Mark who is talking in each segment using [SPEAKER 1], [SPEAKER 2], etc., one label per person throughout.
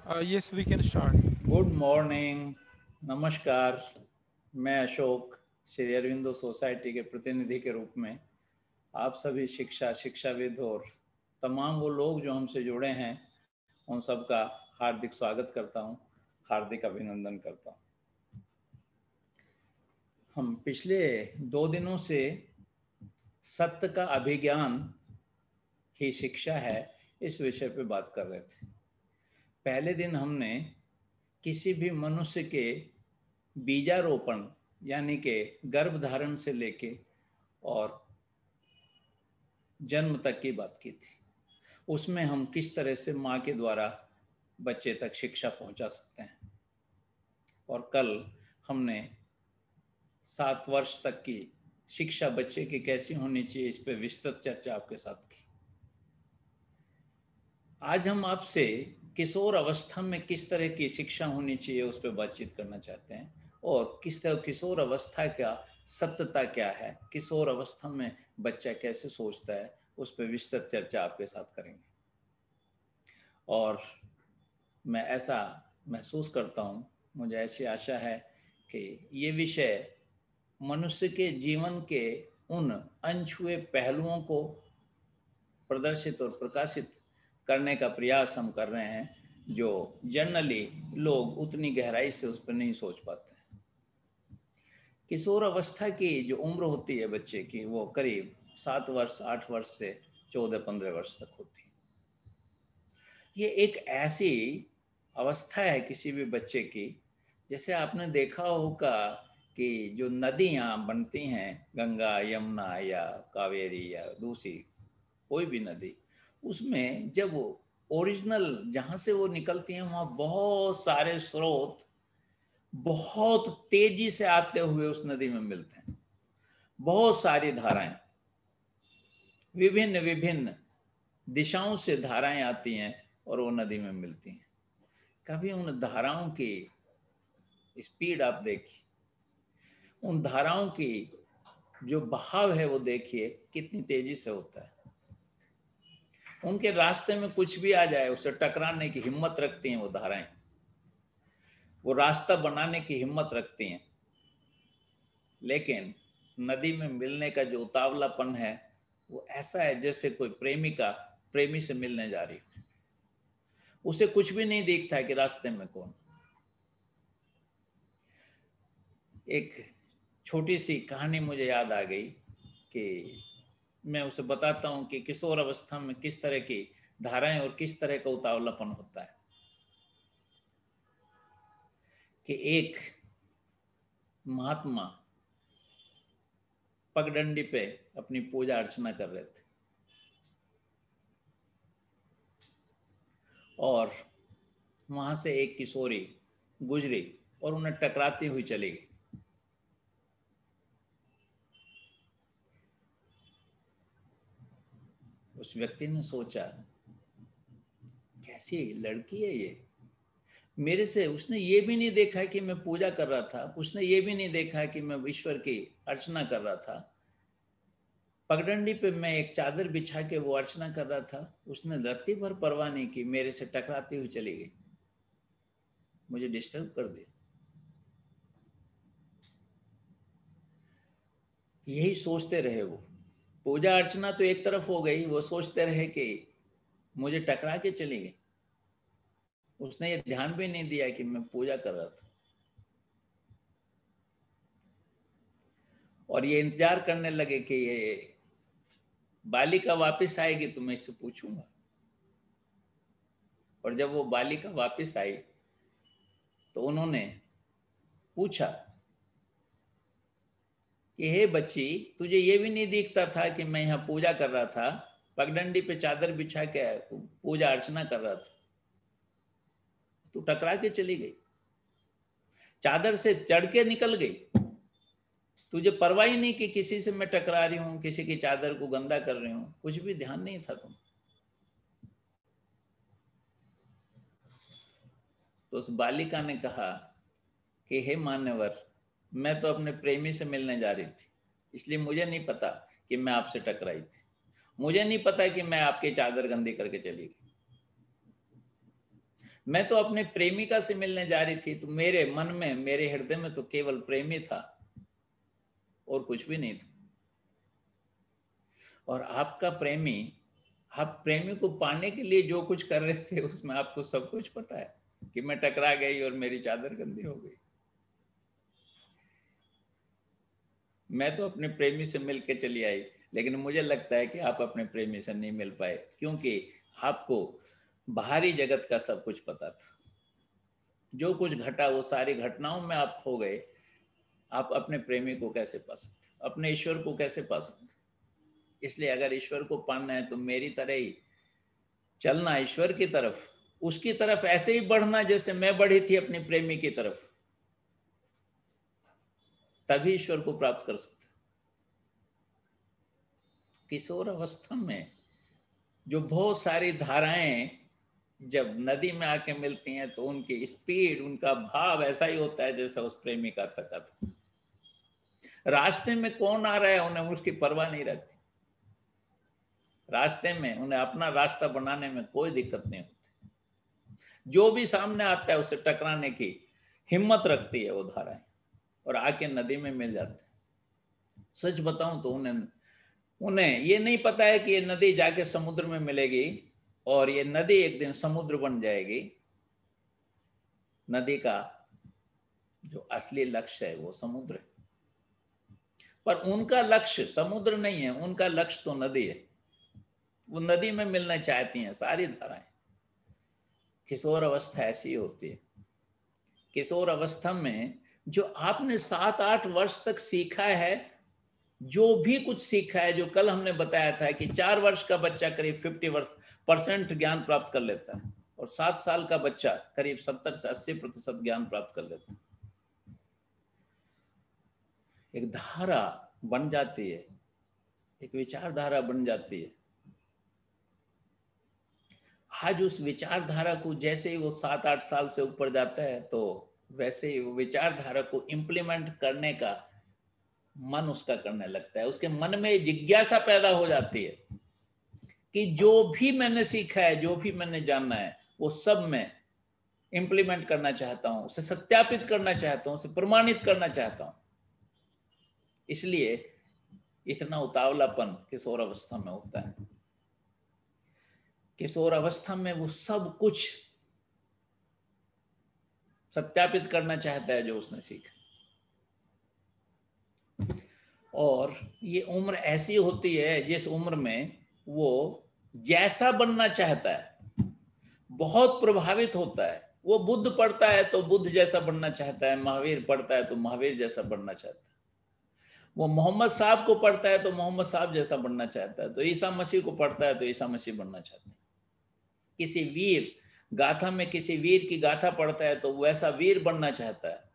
[SPEAKER 1] Yes, we can start.
[SPEAKER 2] Good morning. नमस्कार। मैं Ashok, Shri Aurobindo society के प्रतिनिधि के रूप में आप सभी शिक्षाविद और तमाम वो लोग जो हमसे जुड़े हैं उन सबका हार्दिक स्वागत करता हूं, हार्दिक अभिनंदन करता हूं। हम पिछले 2 दिनों से सत्य का अभिज्ञान ही शिक्षा है इस विषय पे बात कर रहे थे। पहले दिन हमने किसी भी मनुष्य के बीजारोपण यानी कि गर्भधारण से लेके और जन्म तक की बात की थी। उसमें हम किस तरह से माँ के द्वारा बच्चे तक शिक्षा पहुंचा सकते हैं। और कल हमने 7 वर्ष तक की शिक्षा बच्चे की कैसी होनी चाहिए इस पर विस्तृत चर्चा आपके साथ की। आज हम आपसे किशोर अवस्था में किस तरह की शिक्षा होनी चाहिए उस पर बातचीत करना चाहते हैं और किस तरह किशोर अवस्था का सत्यता क्या है, किशोर अवस्था में बच्चा कैसे सोचता है, उस पर विस्तृत चर्चा आपके साथ करेंगे। और मैं ऐसा महसूस करता हूँ, मुझे ऐसी आशा है कि ये विषय मनुष्य के जीवन के उन अनछुए पहलुओं को प्रदर्शित और प्रकाशित करने का प्रयास हम कर रहे हैं जो जनरली लोग उतनी गहराई से उस पर नहीं सोच पाते। किशोर अवस्था की जो उम्र होती है बच्चे की वो करीब 7 वर्ष 8 वर्ष से 14-15 वर्ष तक होती है। ये एक ऐसी अवस्था है किसी भी बच्चे की, जैसे आपने देखा होगा कि जो नदियाँ बनती हैं, गंगा यमुना या कावेरी या दूसरी कोई भी नदी, उसमें जब वो ओरिजिनल जहाँ से वो निकलती हैं वहाँ बहुत सारे स्रोत बहुत तेजी से आते हुए उस नदी में मिलते हैं। बहुत सारी धाराएं, विभिन्न विभिन्न दिशाओं से धाराएं आती हैं और वो नदी में मिलती हैं। कभी उन धाराओं की स्पीड आप देखिए, उन धाराओं की जो बहाव है वो देखिए कितनी तेजी से होता है। उनके रास्ते में कुछ भी आ जाए उसे टकराने की हिम्मत रखती हैं वो धाराएं, वो रास्ता बनाने की हिम्मत रखती हैं। लेकिन नदी में मिलने का जो उतावलापन है वो ऐसा है जैसे कोई प्रेमिका प्रेमी से मिलने जा रही, उसे कुछ भी नहीं दिखता है कि रास्ते में कौन। एक छोटी सी कहानी मुझे याद आ गई कि मैं उसे बताता हूँ कि किशोर अवस्था में किस तरह की धाराएं और किस तरह का उतावलापन होता है। कि एक महात्मा पगडंडी पे अपनी पूजा अर्चना कर रहे थे और वहां से एक किशोरी गुजरी और उन्हें टकराती हुई चली गई। उस व्यक्ति ने सोचा कैसी लड़की है ये, मेरे से उसने ये भी नहीं देखा कि मैं पूजा कर रहा था, उसने ये भी नहीं देखा कि मैं ईश्वर की अर्चना कर रहा था। पगडंडी पे मैं एक चादर बिछा के वो अर्चना कर रहा था, उसने रत्ती भर परवाह नहीं की, मेरे से टकराती हुई चली गई, मुझे डिस्टर्ब कर दिया। यही सोचते रहे वो। पूजा अर्चना तो एक तरफ हो गई, वो सोचते रहे कि मुझे टकरा के चली गई। उसने ये ध्यान भी नहीं दिया कि मैं पूजा कर रहा था और ये इंतजार करने लगे कि ये बालिका वापस आएगी तो मैं इससे पूछूंगा। और जब वो बालिका वापस आई तो उन्होंने पूछा कि हे बच्ची, तुझे ये भी नहीं दिखता था कि मैं यहाँ पूजा कर रहा था, पगडंडी पे चादर बिछा के पूजा अर्चना कर रहा था, तू टकरा के चली गई, चादर से चढ़ के निकल गई, तुझे परवाह ही नहीं कि किसी से मैं टकरा रही हूँ, किसी की चादर को गंदा कर रही हूँ, कुछ भी ध्यान नहीं था तुम। तो उस बालिका ने कहा कि हे मान्यवर, मैं तो अपने प्रेमी से मिलने जा रही थी, इसलिए मुझे नहीं पता कि मैं आपसे टकराई थी, मुझे नहीं पता कि मैं आपकी चादर गंदी करके चली गई। मैं तो अपने प्रेमिका से मिलने जा रही थी, तो मेरे मन में, मेरे हृदय में तो केवल प्रेमी था और कुछ भी नहीं था। और आपका प्रेमी, आप प्रेमी को पाने के लिए जो कुछ कर रहे थे उसमें आपको सब कुछ पता है कि मैं टकरा गई और मेरी चादर गंदी हो गई। मैं तो अपने प्रेमी से मिल के चली आई, लेकिन मुझे लगता है कि आप अपने प्रेमी से नहीं मिल पाए, क्योंकि आपको बाहरी जगत का सब कुछ पता था। जो कुछ घटा वो सारी घटनाओं में आप खो गए। आप अपने प्रेमी को कैसे पा सकते, अपने ईश्वर को कैसे पा सकते? इसलिए अगर ईश्वर को पाना है तो मेरी तरह ही चलना ईश्वर की तरफ, उसकी तरफ ऐसे ही बढ़ना जैसे मैं बढ़ी थी अपनी प्रेमी की तरफ, तभी ईश्वर को प्राप्त कर सकते। किशोर अवस्था में जो बहुत सारी धाराएं जब नदी में आके मिलती हैं तो उनकी स्पीड, उनका भाव ऐसा ही होता है जैसा उस प्रेमी का था। रास्ते में कौन आ रहा है उन्हें उसकी परवाह नहीं रहती। रास्ते में उन्हें अपना रास्ता बनाने में कोई दिक्कत नहीं होती। जो भी सामने आता है उससे टकराने की हिम्मत रखती है वो धाराएं, और आके नदी में मिल जाते हैं। सच बताऊं तो उन्हें ये नहीं पता है कि ये नदी जाके समुद्र में मिलेगी और ये नदी एक दिन समुद्र बन जाएगी। नदी का जो असली लक्ष्य है वो समुद्र है, पर उनका लक्ष्य समुद्र नहीं है, उनका लक्ष्य तो नदी है। वो नदी में मिलना चाहती हैं सारी धाराएं। किशोर अवस्था ऐसी होती है। किशोर अवस्था में जो आपने 7-8 वर्ष तक सीखा है, जो भी कुछ सीखा है, जो कल हमने बताया था कि 4 वर्ष का बच्चा करीब 50% ज्ञान प्राप्त कर लेता है और 7 साल का बच्चा करीब 70 से 80% ज्ञान प्राप्त कर लेता है। एक धारा बन जाती है, एक विचारधारा बन जाती है। आज उस विचारधारा को जैसे ही वो 7-8 साल से ऊपर जाता है तो वैसे ही वो विचारधारा को इम्प्लीमेंट करने का मन उसका करने लगता है। उसके मन में जिज्ञासा पैदा हो जाती है कि जो भी मैंने सीखा है, जो भी मैंने जानना है, वो सब मैं इम्प्लीमेंट करना चाहता हूं, उसे सत्यापित करना चाहता हूं, उसे प्रमाणित करना चाहता हूं। इसलिए इतना उतावलापन किशोर अवस्था में होता है। किशोर अवस्था में वो सब कुछ सत्यापित करना चाहता है जो उसने सीखा। और ये उम्र ऐसी होती है जिस उम्र में वो जैसा बनना चाहता है बहुत प्रभावित होता है। वो बुद्ध पढ़ता है तो बुद्ध जैसा बनना चाहता है, महावीर पढ़ता है तो महावीर जैसा बनना चाहता है, वो मोहम्मद साहब को पढ़ता है तो मोहम्मद साहब जैसा बनना चाहता है, तो ईसा मसीह को पढ़ता है तो ईसा मसीह बनना चाहता है। किसी वीर गाथा में किसी वीर की गाथा पढ़ता है तो वैसा वीर बनना चाहता है।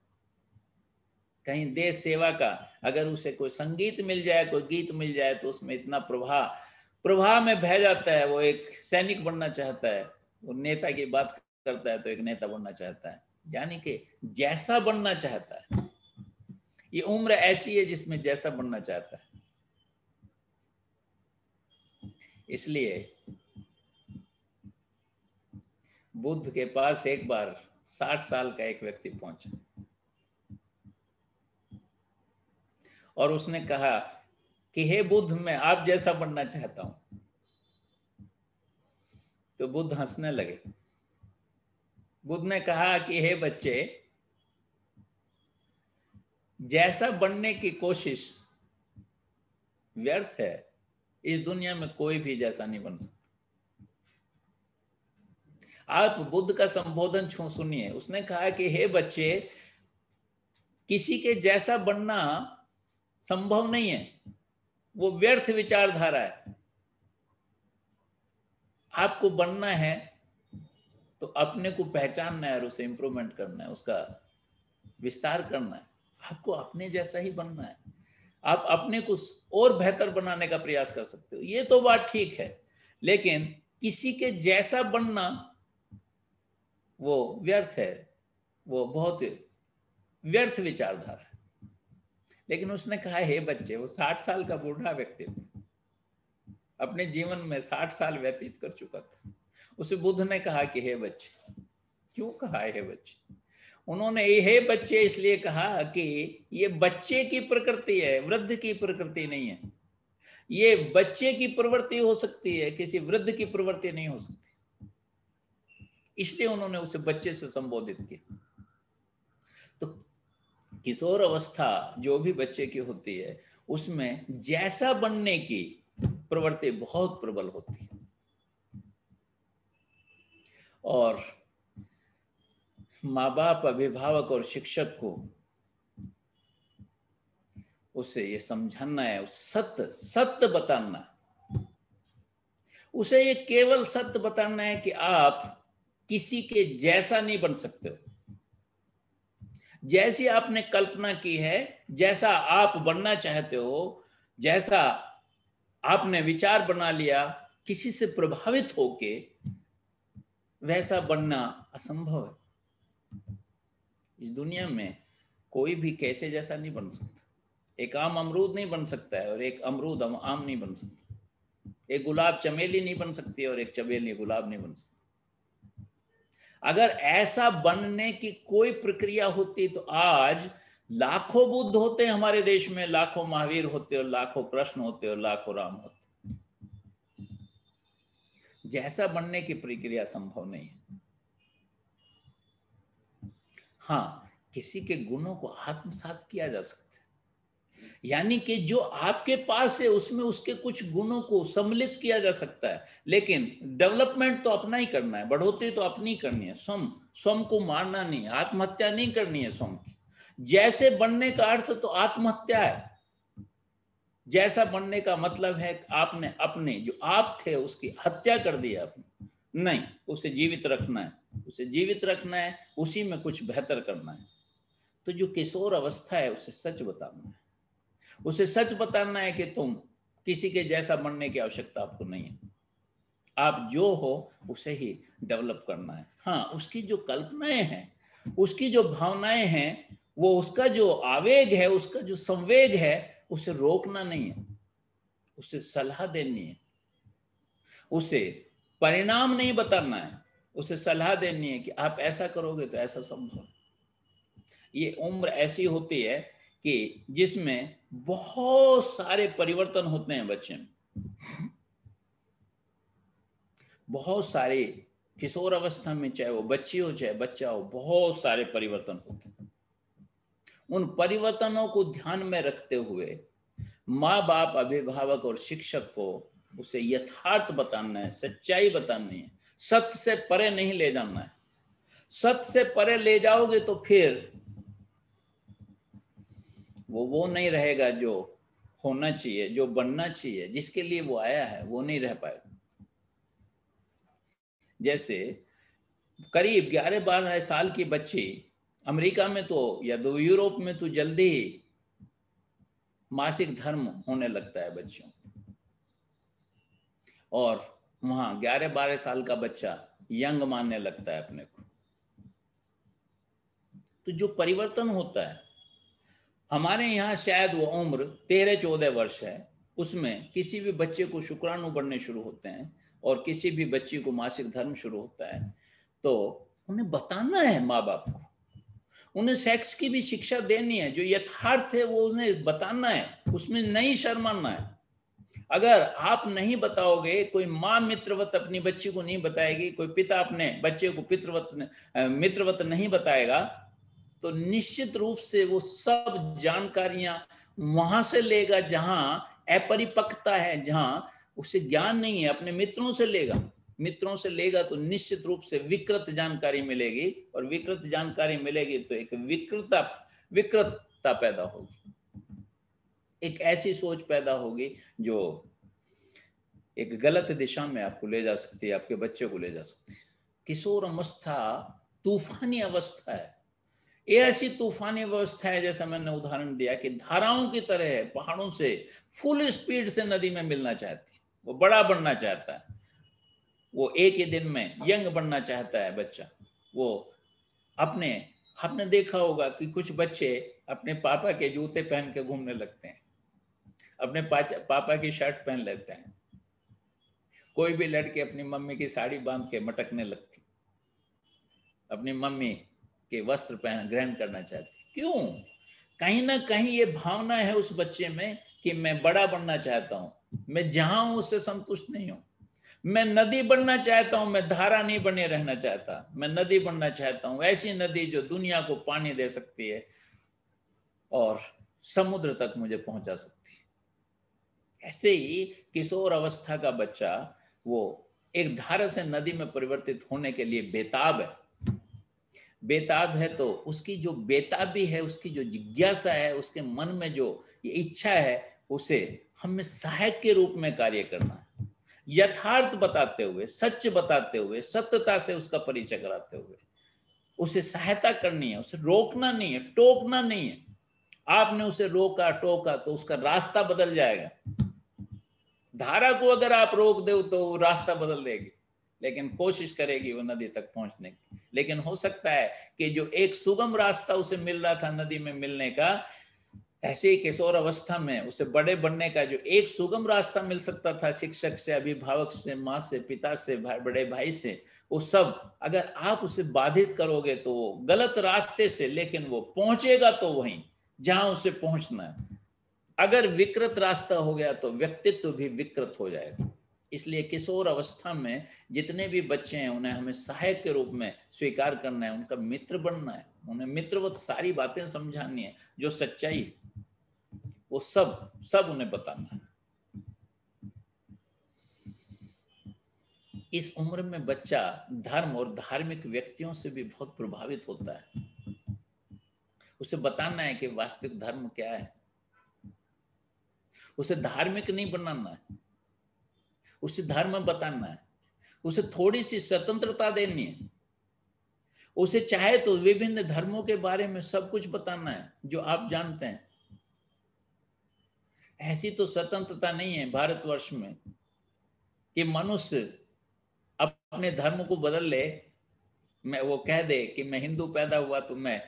[SPEAKER 2] कहीं देश सेवा का अगर उसे कोई संगीत मिल जाए, कोई गीत मिल जाए तो उसमें इतना प्रवाह में बह जाता है, वो एक सैनिक बनना चाहता है। वो नेता की बात करता है तो एक नेता बनना चाहता है, यानी कि जैसा बनना चाहता है। ये उम्र ऐसी है जिसमें जैसा बनना चाहता है। इसलिए बुद्ध के पास एक बार 60 साल का एक व्यक्ति पहुंचा और उसने कहा कि हे बुद्ध, मैं आप जैसा बनना चाहता हूं। तो बुद्ध हंसने लगे। बुद्ध ने कहा कि हे बच्चे, जैसा बनने की कोशिश व्यर्थ है। इस दुनिया में कोई भी जैसा नहीं बन सकता। आप बुद्ध का संबोधन सुनिए। उसने कहा कि हे बच्चे, किसी के जैसा बनना संभव नहीं है, वो व्यर्थ विचारधारा है। आपको बनना है तो अपने को पहचानना है और उसे इंप्रूवमेंट करना है, उसका विस्तार करना है। आपको अपने जैसा ही बनना है। आप अपने को और बेहतर बनाने का प्रयास कर सकते हो, ये तो बात ठीक है, लेकिन किसी के जैसा बनना वो व्यर्थ है, वो बहुत व्यर्थ विचारधारा है। लेकिन उसने कहा हे बच्चे, वो 60 साल का बूढ़ा व्यक्ति अपने जीवन में 60 साल व्यतीत कर चुका था। उसे बुद्ध ने कहा कि हे बच्चे, क्यों कहा है बच्चे? उन्होंने ये बच्चे इसलिए कहा कि ये बच्चे की प्रकृति है, वृद्ध की प्रकृति नहीं है। ये बच्चे की प्रवृत्ति हो सकती है, किसी वृद्ध की प्रवृत्ति नहीं हो सकती, इसलिए उन्होंने उसे बच्चे से संबोधित किया। तो किशोर अवस्था जो भी बच्चे की होती है, उसमें जैसा बनने की प्रवृत्ति बहुत प्रबल होती है, और माँ बाप, अभिभावक और शिक्षक को उसे ये समझाना है, सत्य सत्य बताना है। उसे ये केवल सत्य बताना है कि आप किसी के जैसा नहीं बन सकते हो। जैसी आपने कल्पना की है, जैसा आप बनना चाहते हो, जैसा आपने विचार बना लिया किसी से प्रभावित होके, वैसा बनना असंभव है। इस दुनिया में कोई भी कैसे जैसा नहीं बन सकता। एक आम अमरूद नहीं बन सकता है और एक अमरूद आम नहीं बन सकता। एक गुलाब चमेली नहीं बन सकती और एक चमेली गुलाब नहीं बन सकती। अगर ऐसा बनने की कोई प्रक्रिया होती तो आज लाखों बुद्ध होते हमारे देश में, लाखों महावीर होते और लाखों कृष्ण होते और लाखों राम होते। जैसा बनने की प्रक्रिया संभव नहीं है। हाँ, किसी के गुणों को आत्मसात किया जा सकता है, यानी कि जो आपके पास है उसमें उसके कुछ गुणों को सम्मिलित किया जा सकता है, लेकिन डेवलपमेंट तो अपना ही करना है, बढ़ोतरी तो अपनी करनी है। स्वयं को मारना नहीं है, आत्महत्या नहीं करनी है स्वयं की। जैसे बनने का अर्थ तो आत्महत्या है। जैसा बनने का मतलब है कि आपने अपने जो आप थे उसकी हत्या कर दी आपने। नहीं, उसे जीवित रखना है, उसे जीवित रखना है, उसी में कुछ बेहतर करना है। तो जो किशोर अवस्था है उसे सच बताना है, उसे सच बताना है कि तुम किसी के जैसा बनने की आवश्यकता आपको नहीं है। आप जो हो उसे ही डेवलप करना है। हाँ, उसकी जो कल्पनाएं हैं, उसकी जो भावनाएं हैं, वो उसका जो आवेग है, उसका जो संवेग है, उसे रोकना नहीं है, उसे सलाह देनी है, उसे परिणाम नहीं बताना है, उसे सलाह देनी है कि आप ऐसा करोगे तो ऐसा संभव है। ये उम्र ऐसी होती है कि जिसमें बहुत सारे परिवर्तन होते हैं बच्चे में। बहुत सारे किशोर अवस्था में, चाहे वो बच्ची हो चाहे बच्चा हो, बहुत सारे परिवर्तन होते हैं। उन परिवर्तनों को ध्यान में रखते हुए माँ बाप, अभिभावक और शिक्षक को उसे यथार्थ बताना है, सच्चाई बतानी है, सत्य से परे नहीं ले जाना है। सत्य से परे ले जाओगे तो फिर वो नहीं रहेगा जो होना चाहिए, जो बनना चाहिए, जिसके लिए वो आया है, वो नहीं रह पाएगा। जैसे करीब 11-12 साल की बच्ची अमेरिका में तो या तो यूरोप में तो जल्दी ही मासिक धर्म होने लगता है बच्चों, और वहां 11-12 साल का बच्चा यंग मानने लगता है अपने को। तो जो परिवर्तन होता है हमारे यहाँ, शायद वो उम्र 13-14 वर्ष है, उसमें किसी भी बच्चे को शुक्राणु बढ़ने शुरू होते हैं और किसी भी बच्ची को मासिक धर्म शुरू होता है। तो उन्हें बताना है, माँ बाप को उन्हें सेक्स की भी शिक्षा देनी है, जो यथार्थ है वो उन्हें बताना है, उसमें नहीं शर्माना है। अगर आप नहीं बताओगे, कोई माँ मित्रवत अपनी बच्ची को नहीं बताएगी, कोई पिता अपने बच्चे को मित्रवत नहीं बताएगा, तो निश्चित रूप से वो सब जानकारियां वहां से लेगा जहां अपरिपक्वता है, जहां उसे ज्ञान नहीं है, अपने मित्रों से लेगा। मित्रों से लेगा तो निश्चित रूप से विकृत जानकारी मिलेगी, और विकृत जानकारी मिलेगी तो एक विकृतता पैदा होगी, एक ऐसी सोच पैदा होगी जो एक गलत दिशा में आपको ले जा सकती है, आपके बच्चे को ले जा सकती है। किशोर अवस्था तूफानी अवस्था है। ये ऐसी तूफानी अवस्था है, जैसा मैंने उदाहरण दिया कि धाराओं की तरह है, पहाड़ों से फुल स्पीड से नदी में मिलना चाहती है, वो बड़ा बनना चाहता है, वो एक ही दिन में यंग बनना चाहता है बच्चा। वो अपने आपने देखा होगा कि कुछ बच्चे अपने पापा के जूते पहन के घूमने लगते हैं, अपने पापा की शर्ट पहन लेते हैं। कोई भी लड़की अपनी मम्मी की साड़ी बांध के मटकने लगती, अपनी मम्मी के वस्त्र पहन ग्रहण करना चाहती। क्यों? कहीं ना कहीं ये भावना है उस बच्चे में कि मैं बड़ा बनना चाहता हूँ, मैं जहां हूं उससे संतुष्ट नहीं हूं, मैं नदी बनना चाहता हूं, मैं धारा नहीं बने रहना चाहता, मैं नदी बनना चाहता हूं, ऐसी नदी जो दुनिया को पानी दे सकती है और समुद्र तक मुझे पहुंचा सकती है। ऐसे ही किशोर अवस्था का बच्चा वो एक धारा से नदी में परिवर्तित होने के लिए बेताब है। बेताब है तो उसकी जो बेताबी है, उसकी जो जिज्ञासा है, उसके मन में जो ये इच्छा है, उसे हमें सहायक के रूप में कार्य करना है, यथार्थ बताते हुए, सच बताते हुए, सत्यता से उसका परिचय कराते हुए उसे सहायता करनी है, उसे रोकना नहीं है, टोकना नहीं है। आपने उसे रोका टोका तो उसका रास्ता बदल जाएगा। धारा को अगर आप रोक दो तो वो रास्ता बदल देगी, लेकिन कोशिश करेगी वो नदी तक पहुंचने की। लेकिन हो सकता है कि जो एक सुगम रास्ता उसे मिल रहा था नदी में मिलने का, ऐसे ही किशोर अवस्था में उसे बड़े बनने का जो एक सुगम रास्ता मिल सकता था, शिक्षक से, अभिभावक से, माँ से, पिता से, बड़े भाई से, वो सब अगर आप उसे बाधित करोगे तो वो गलत रास्ते से, लेकिन वो पहुंचेगा तो वहीं जहां उसे पहुंचना है। अगर विकृत रास्ता हो गया तो व्यक्तित्व भी विकृत हो जाएगा। इसलिए किशोर अवस्था में जितने भी बच्चे हैं उन्हें हमें सहायक के रूप में स्वीकार करना है, उनका मित्र बनना है, उन्हें मित्रवत सारी बातें समझानी है, जो सच्चाई है वो सब सब उन्हें बताना है। इस उम्र में बच्चा धर्म और धार्मिक व्यक्तियों से भी बहुत प्रभावित होता है। उसे बताना है कि वास्तविक धर्म क्या है। उसे धार्मिक नहीं बनाना है, उसे धर्म बताना है। उसे थोड़ी सी स्वतंत्रता देनी है। उसे चाहे तो विभिन्न धर्मों के बारे में सब कुछ बताना है जो आप जानते हैं। ऐसी तो स्वतंत्रता नहीं है भारतवर्ष में कि मनुष्य अपने धर्म को बदल ले। मैं वो कह दे कि मैं हिंदू पैदा हुआ तो मैं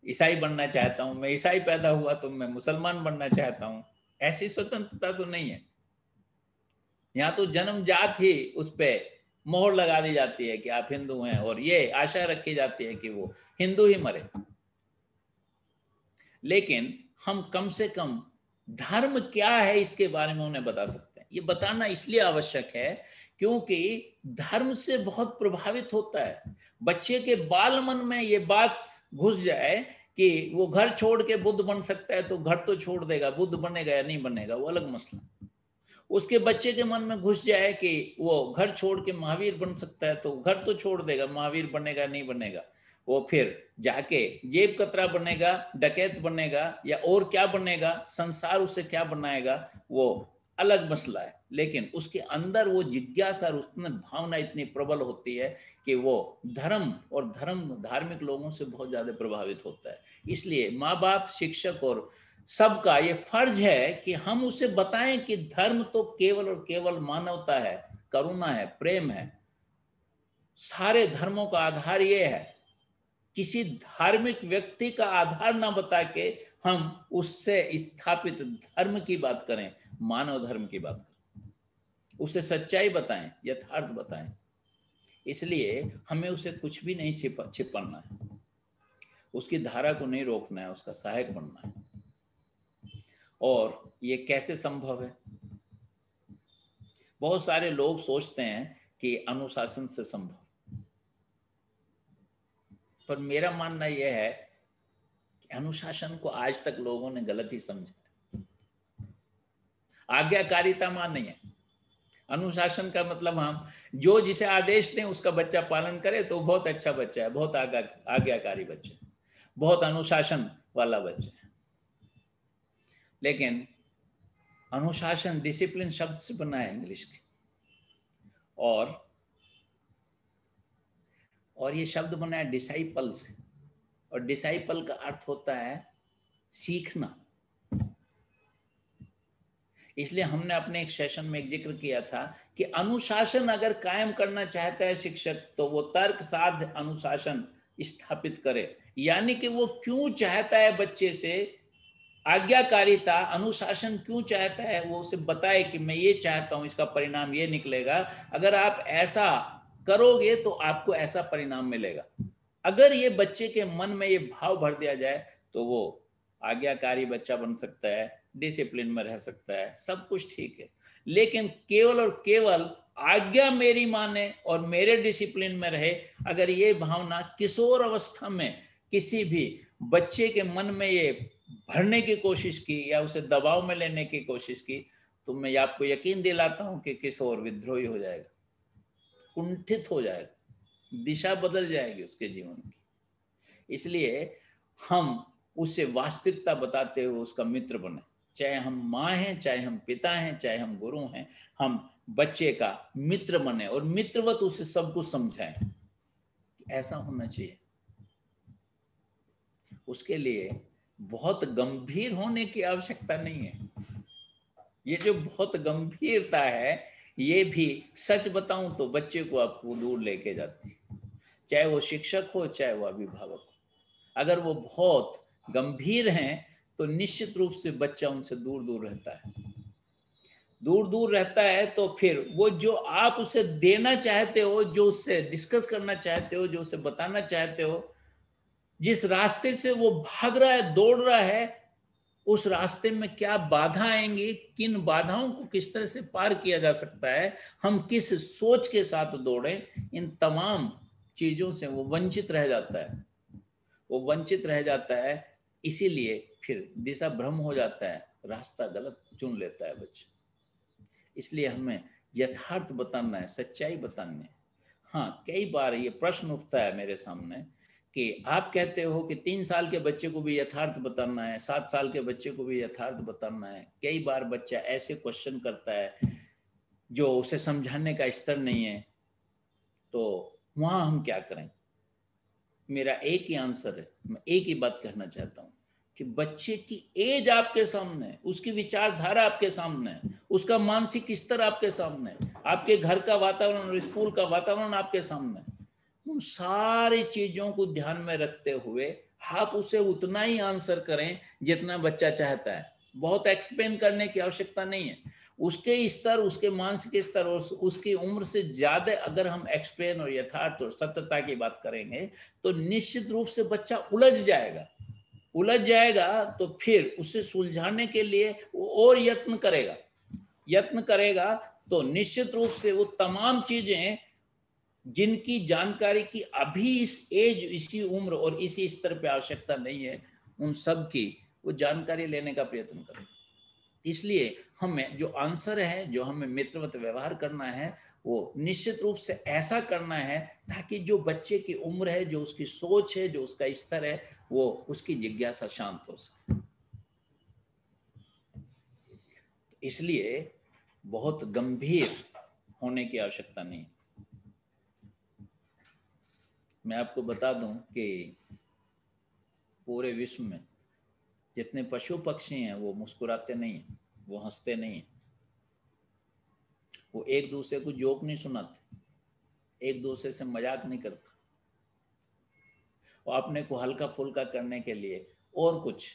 [SPEAKER 2] ईसाई बनना चाहता हूं, मैं ईसाई पैदा हुआ तो मैं मुसलमान बनना चाहता हूं। ऐसी स्वतंत्रता तो नहीं है। यहाँ तो जन्मजात ही उस पर मोहर लगा दी जाती है कि आप हिंदू हैं, और ये आशा रखी जाती है कि वो हिंदू ही मरे। लेकिन हम कम से कम धर्म क्या है इसके बारे में उन्हें बता सकते हैं। ये बताना इसलिए आवश्यक है क्योंकि धर्म से बहुत प्रभावित होता है। बच्चे के बाल मन में ये बात घुस जाए कि वो घर छोड़ के बुद्ध बन सकता है तो घर तो छोड़ देगा, बुद्ध बनेगा या नहीं बनेगा वो अलग मसला। उसके बच्चे के मन में घुस जाए कि वो घर छोड़ के महावीर बन सकता है तो घर तो छोड़ देगा, महावीर बनेगा नहीं बनेगा, वो फिर जाके जेब कतरा बनेगा, डकैत बनेगा या और क्या बनेगा, संसार उसे क्या बनाएगा, वो अलग मसला है। लेकिन उसके अंदर वो जिज्ञासा और उसमें भावना इतनी प्रबल होती है कि वो धर्म और धार्मिक लोगों से बहुत ज्यादा प्रभावित होता है। इसलिए माँ बाप, शिक्षक और सबका ये फर्ज है कि हम उसे बताएं कि धर्म तो केवल और केवल मानवता है, करुणा है, प्रेम है। सारे धर्मों का आधार ये है। किसी धार्मिक व्यक्ति का आधार ना बता के हम उससे स्थापित धर्म की बात करें, मानव धर्म की बात करें, उसे सच्चाई बताएं, यथार्थ बताएं। इसलिए हमें उसे कुछ भी नहीं छिपाना है, उसकी धारा को नहीं रोकना है, उसका सहायक बनना है। और ये कैसे संभव है? बहुत सारे लोग सोचते हैं कि अनुशासन से संभव, पर मेरा मानना यह है कि अनुशासन को आज तक लोगों ने गलत ही समझा। आज्ञाकारिता मान नहीं है। अनुशासन का मतलब हम जो जिसे आदेश दें उसका बच्चा पालन करे तो बहुत अच्छा बच्चा है, बहुत आज्ञाकारी बच्चा है, बहुत अनुशासन वाला बच्चा है। लेकिन अनुशासन डिसिप्लिन शब्द से बना है इंग्लिश के, और ये शब्द बना है डिसाइपल से, और डिसाइपल का अर्थ होता है सीखना। इसलिए हमने अपने एक सेशन में एक जिक्र किया था कि अनुशासन अगर कायम करना चाहता है शिक्षक तो वो तर्क साध अनुशासन स्थापित करे। यानी कि वो क्यों चाहता है बच्चे से आज्ञाकारिता, अनुशासन क्यों चाहता है, वो उसे बताए कि मैं ये चाहता हूं, इसका परिणाम ये निकलेगा, अगर आप ऐसा करोगे तो आपको ऐसा परिणाम मिलेगा। अगर ये बच्चे के मन में ये भाव भर दिया जाए तो वो आज्ञाकारी बच्चा बन सकता है, डिसिप्लिन में रह सकता है, सब कुछ ठीक है। लेकिन केवल और केवल आज्ञा मेरी माने और मेरे डिसिप्लिन में रहे, अगर ये भावना किशोर अवस्था में किसी भी बच्चे के मन में ये भरने की कोशिश की या उसे दबाव में लेने की कोशिश की, तो मैं आपको यकीन दिलाता हूं कि किशोर विद्रोही हो जाएगा, कुंठित हो जाएगा, दिशा बदल जाएगी उसके जीवन की। इसलिए हम उसे वास्तविकता बताते हुए उसका मित्र बने, चाहे हम माँ हैं, चाहे हम पिता हैं, चाहे हम गुरु हैं, हम बच्चे का मित्र बने और मित्रवत उसे सब कुछ समझाएं कि ऐसा होना चाहिए। उसके लिए बहुत गंभीर होने की आवश्यकता नहीं है। ये जो बहुत गंभीरता है, ये भी सच बताऊं तो बच्चे को आपको दूर लेके जाती है, चाहे वो शिक्षक हो, चाहे वो अभिभावक हो। अगर वो बहुत गंभीर हैं तो निश्चित रूप से बच्चा उनसे दूर दूर रहता है। दूर दूर रहता है तो फिर वो जो आप उसे देना चाहते हो, जो उससे डिस्कस करना चाहते हो, जो उसे बताना चाहते हो, जिस रास्ते से वो भाग रहा है, दौड़ रहा है, उस रास्ते में क्या बाधा आएंगी, किन बाधाओं को किस तरह से पार किया जा सकता है, हम किस सोच के साथ दौड़ें, इन तमाम चीजों से वो वंचित रह जाता है। वो वंचित रह जाता है, इसीलिए फिर दिशा भ्रम हो जाता है, रास्ता गलत चुन लेता है बच्चा। इसलिए हमें यथार्थ बताना है, सच्चाई बतानी है। हाँ, कई बार ये प्रश्न उठता है मेरे सामने कि आप कहते हो कि 3 साल के बच्चे को भी यथार्थ बताना है, 7 साल के बच्चे को भी यथार्थ बताना है। कई बार बच्चा ऐसे क्वेश्चन करता है जो उसे समझाने का स्तर नहीं है, तो वहां हम क्या करें? मेरा एक ही आंसर है, मैं एक ही बात कहना चाहता हूं कि बच्चे की एज आपके सामने है, उसकी विचारधारा आपके सामने है, उसका मानसिक स्तर आपके सामने है, आपके घर का वातावरण और स्कूल का वातावरण आपके सामने है। उन सारी चीजों को ध्यान में रखते हुए आप उसे उतना ही आंसर करें जितना बच्चा चाहता है। बहुत एक्सप्लेन करने की आवश्यकता नहीं है। उसके स्तर, उसके मानसिक स्तर और उसकी उम्र से ज्यादा अगर हम एक्सप्लेन और यथार्थ और सत्यता की बात करेंगे तो निश्चित रूप से बच्चा उलझ जाएगा। उलझ जाएगा तो फिर उसे सुलझाने के लिए वो और यत्न करेगा तो निश्चित रूप से वो तमाम चीजें जिनकी जानकारी की अभी इस एज, इसी उम्र और इसी स्तर पे आवश्यकता नहीं है, उन सब की वो जानकारी लेने का प्रयत्न करेगा। इसलिए हमें जो आंसर है, जो हमें मित्रवत व्यवहार करना है, वो निश्चित रूप से ऐसा करना है ताकि जो बच्चे की उम्र है, जो उसकी सोच है, जो उसका स्तर है, वो उसकी जिज्ञासा शांत हो सके। इसलिए बहुत गंभीर होने की आवश्यकता नहीं। मैं आपको बता दूं कि पूरे विश्व में जितने पशु पक्षी हैं वो मुस्कुराते नहीं हैं, वो हंसते नहीं हैं, वो एक दूसरे को जोक नहीं सुनाते, एक दूसरे से मजाक नहीं करते, वो अपने को हल्का फुल्का करने के लिए और कुछ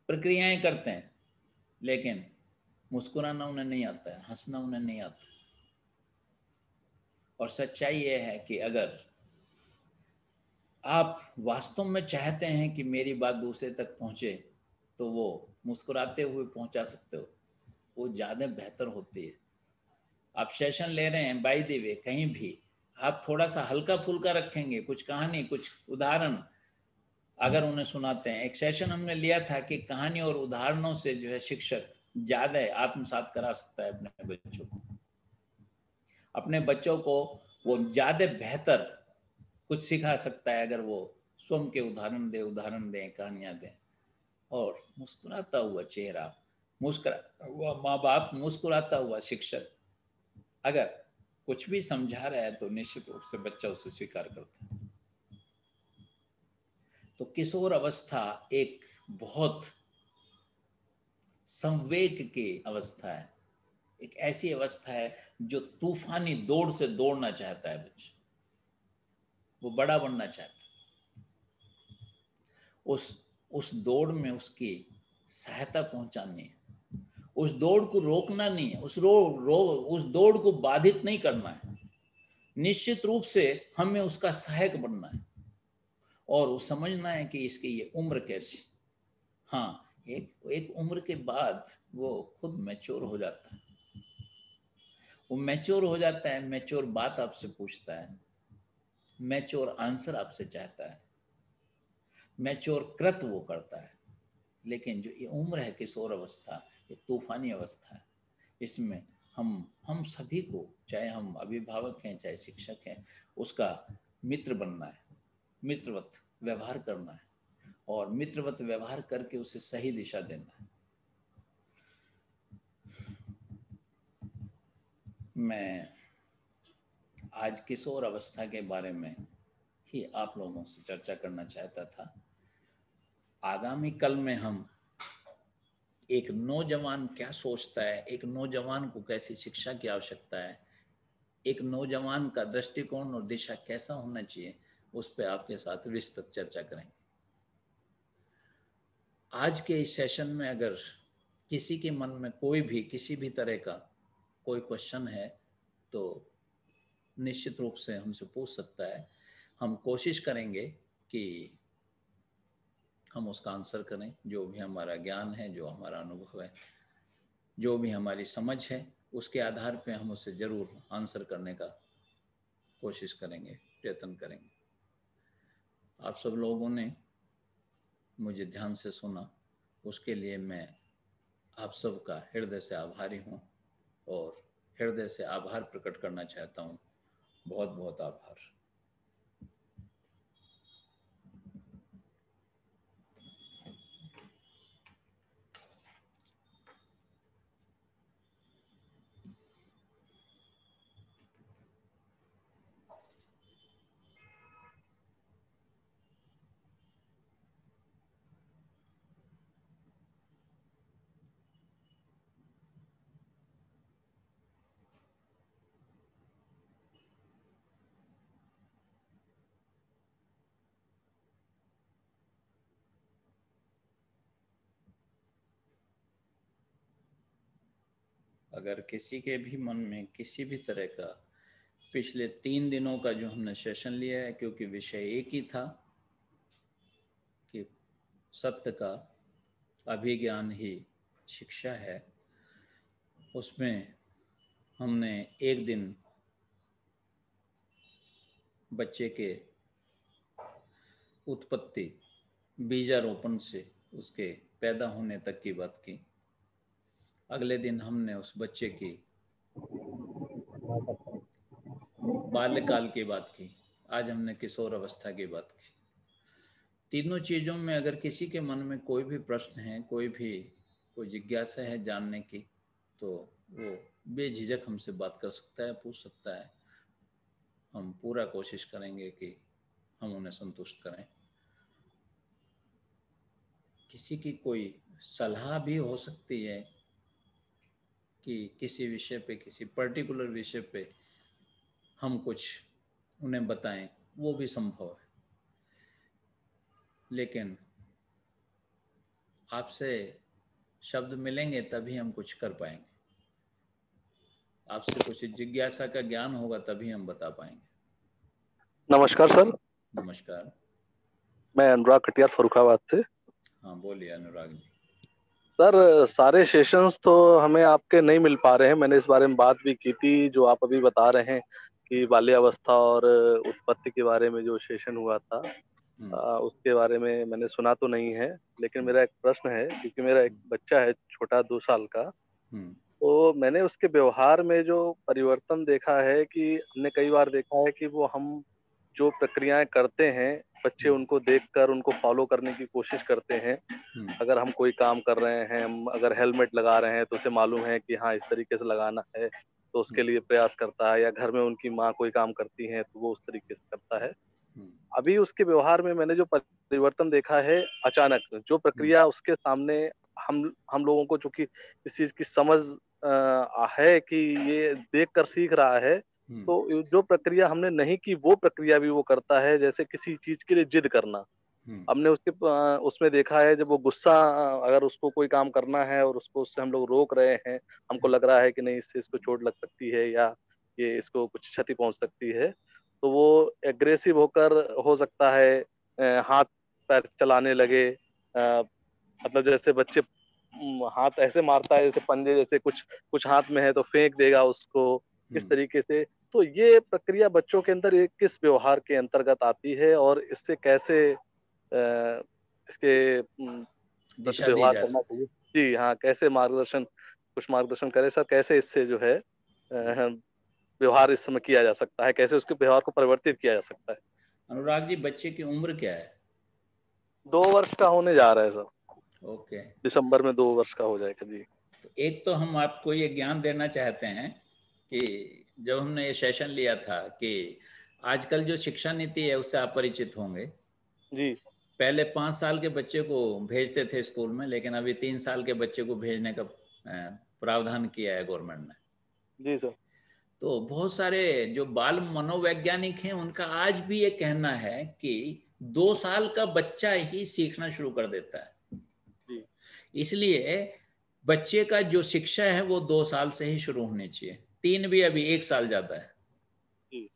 [SPEAKER 2] प्रक्रियाएं करते हैं, लेकिन मुस्कुराना उन्हें नहीं आता है, हंसना उन्हें नहीं आता। और सच्चाई ये है कि अगर आप वास्तव में चाहते हैं कि मेरी बात दूसरे तक पहुंचे तो वो मुस्कुराते हुए पहुंचा सकते हो, वो ज़्यादा बेहतर होती है। आप सेशन ले रहे हैं, बाय द वे कहीं भी आप थोड़ा सा हल्का फुल्का रखेंगे, कुछ कहानी, कुछ उदाहरण अगर उन्हें सुनाते हैं। एक सेशन हमने लिया था कि कहानी और उदाहरणों से जो है शिक्षक ज़्यादा आत्मसात करा सकता है अपने बच्चों को। अपने बच्चों को वो ज़्यादा बेहतर कुछ सिखा सकता है अगर वो स्वयं के उदाहरण दें, कहानियां दें। और मुस्कुराता हुआ चेहरा, मुस्कुराता हुआ माँ बाप, मुस्कुराता हुआ शिक्षक अगर कुछ भी समझा रहा है तो निश्चित रूप से बच्चा उसे स्वीकार करता है। तो किशोर अवस्था एक बहुत संवेग की अवस्था है, एक ऐसी अवस्था है जो तूफानी दौड़ से दौड़ना चाहता है बच्चा, वो बड़ा बनना चाहता है। उस दौड़ में उसकी सहायता पहुंचानी है, उस दौड़ को रोकना नहीं है, उस दौड़ को बाधित नहीं करना है। निश्चित रूप से हमें उसका सहायक बनना है। और वो समझना है कि इसकी ये उम्र कैसी। हाँ, एक एक उम्र के बाद वो खुद मैच्योर हो जाता है, वो मैच्योर हो जाता है, मैच्योर बात आपसे पूछता है, मैच्योर आंसर आपसे चाहता है, मैच्योर कृत वो करता है। लेकिन जो ये उम्र है किशोर अवस्था, ये तूफानी अवस्था है, इसमें हम सभी को, चाहे हम अभिभावक हैं चाहे शिक्षक हैं, उसका मित्र बनना है, मित्रवत व्यवहार करना है और मित्रवत व्यवहार करके उसे सही दिशा देना है। मैं आज किशोर अवस्था के बारे में ही आप लोगों से चर्चा करना चाहता था। आगामी कल में हम एक नौजवान क्या सोचता है, एक नौजवान को कैसी शिक्षा की आवश्यकता है, एक नौजवान का दृष्टिकोण और दिशा कैसा होना चाहिए, उस पर आपके साथ विस्तृत चर्चा करेंगे। आज के इस सेशन में अगर किसी के मन में कोई भी किसी भी तरह का कोई क्वेश्चन है तो निश्चित रूप से हमसे पूछ सकता है। हम कोशिश करेंगे कि हम उसका आंसर करें, जो भी हमारा ज्ञान है, जो हमारा अनुभव है, जो भी हमारी समझ है, उसके आधार पे हम उसे ज़रूर आंसर करने का कोशिश करेंगे, प्रयत्न करेंगे। आप सब लोगों ने मुझे ध्यान से सुना, उसके लिए मैं आप सबका हृदय से आभारी हूँ और हृदय से आभार प्रकट करना चाहता हूँ। बहुत बहुत आभार। अगर किसी के भी मन में किसी भी तरह का पिछले 3 दिनों का जो हमने सेशन लिया है, क्योंकि विषय एक ही था कि सत्य का अभिज्ञान ही शिक्षा है, उसमें हमने एक दिन बच्चे के उत्पत्ति, बीजारोपण से उसके पैदा होने तक की बात की। अगले दिन हमने उस बच्चे की बाल्यकाल की बात की। आज हमने किशोर अवस्था की बात की। तीनों चीज़ों में अगर किसी के मन में कोई भी प्रश्न है, कोई जिज्ञासा है जानने की, तो वो बेझिझक हमसे बात कर सकता है, पूछ सकता है। हम पूरा कोशिश करेंगे कि हम उन्हें संतुष्ट करें। किसी की कोई सलाह भी हो सकती है कि किसी विषय पे, किसी पर्टिकुलर विषय पे हम कुछ उन्हें बताएं, वो भी संभव है। लेकिन आपसे शब्द मिलेंगे तभी हम कुछ कर पाएंगे, आपसे कुछ जिज्ञासा का ज्ञान होगा तभी हम बता पाएंगे।
[SPEAKER 1] नमस्कार सर।
[SPEAKER 2] नमस्कार।
[SPEAKER 1] मैं अनुराग कटियार फर्रुखाबाद से।
[SPEAKER 2] हाँ बोलिए अनुराग जी।
[SPEAKER 1] सर, सारे सेशंस तो हमें आपके नहीं मिल पा रहे हैं। मैंने इस बारे में बात भी की थी, जो आप अभी बता रहे हैं कि बाल्यावस्था और उत्पत्ति के बारे में जो सेशन हुआ था, उसके बारे में मैंने सुना तो नहीं है। लेकिन मेरा एक प्रश्न है, क्योंकि मेरा एक बच्चा है छोटा, 2 साल का। तो मैंने उसके व्यवहार में जो परिवर्तन देखा है कि हमने कई बार देखा है कि वो हम जो प्रक्रियाएं करते हैं, बच्चे उनको देखकर उनको फॉलो करने की कोशिश करते हैं। अगर हम कोई काम कर रहे हैं, हम अगर हेलमेट लगा रहे हैं तो उसे मालूम है कि हाँ इस तरीके से लगाना है, तो उसके लिए प्रयास करता है। या घर में उनकी माँ कोई काम करती है तो वो उस तरीके से करता है। अभी उसके व्यवहार में मैंने जो परिवर्तन देखा है, अचानक जो प्रक्रिया उसके सामने हम लोगों को, चूंकि इस चीज की समझ है कि ये देख कर सीख रहा है, तो जो प्रक्रिया हमने नहीं की वो प्रक्रिया भी वो करता है। जैसे किसी चीज के लिए जिद करना, हमने उसमें देखा है, जब वो गुस्सा, अगर उसको कोई काम करना है और उससे हम लोग रोक रहे हैं, हमको लग रहा है कि नहीं इससे इसको चोट लग सकती है या ये इसको कुछ क्षति पहुंच सकती है, तो वो एग्रेसिव होकर, हो सकता है हाथ पैर चलाने लगे। मतलब जैसे बच्चे हाथ ऐसे मारता है जैसे पंजे, जैसे कुछ कुछ हाथ में है तो फेंक देगा उसको, इस
[SPEAKER 2] हम्म,
[SPEAKER 1] तरीके से। तो ये प्रक्रिया बच्चों के अंदर ये किस व्यवहार के अंतर्गत आती है, और इससे कैसे इसके प्रति
[SPEAKER 2] दिशा दी
[SPEAKER 1] व्यवहार
[SPEAKER 2] जा
[SPEAKER 1] करना
[SPEAKER 2] सकती
[SPEAKER 1] चाहिए? जी हाँ, कैसे मार्गदर्शन, कुछ मार्गदर्शन करें सर, कैसे इससे जो है
[SPEAKER 2] है।
[SPEAKER 1] व्यवहार इस समय किया जा सकता है, कैसे उसके व्यवहार को परिवर्तित किया जा सकता है?
[SPEAKER 2] अनुराग जी, बच्चे की उम्र क्या है?
[SPEAKER 1] 2 वर्ष का होने जा रहा है सर।
[SPEAKER 2] ओके।
[SPEAKER 1] दिसंबर में 2 वर्ष का हो जाएगा जी।
[SPEAKER 2] तो एक तो हम आपको ये ज्ञान देना चाहते हैं कि जब हमने ये सेशन लिया था कि आजकल जो शिक्षा नीति है उससे आप परिचित होंगे।
[SPEAKER 1] जी।
[SPEAKER 2] पहले 5 साल के बच्चे को भेजते थे स्कूल में, लेकिन अभी 3 साल के बच्चे को भेजने का प्रावधान किया है गवर्नमेंट ने।
[SPEAKER 1] जी सर।
[SPEAKER 2] तो बहुत सारे जो बाल मनोवैज्ञानिक हैं उनका आज भी ये कहना है कि 2 साल का बच्चा ही सीखना शुरू कर देता है।
[SPEAKER 1] जी।
[SPEAKER 2] इसलिए बच्चे का जो शिक्षा है वो 2 साल से ही शुरू होनी चाहिए। 3 भी अभी 1 साल जाता है।
[SPEAKER 1] जी।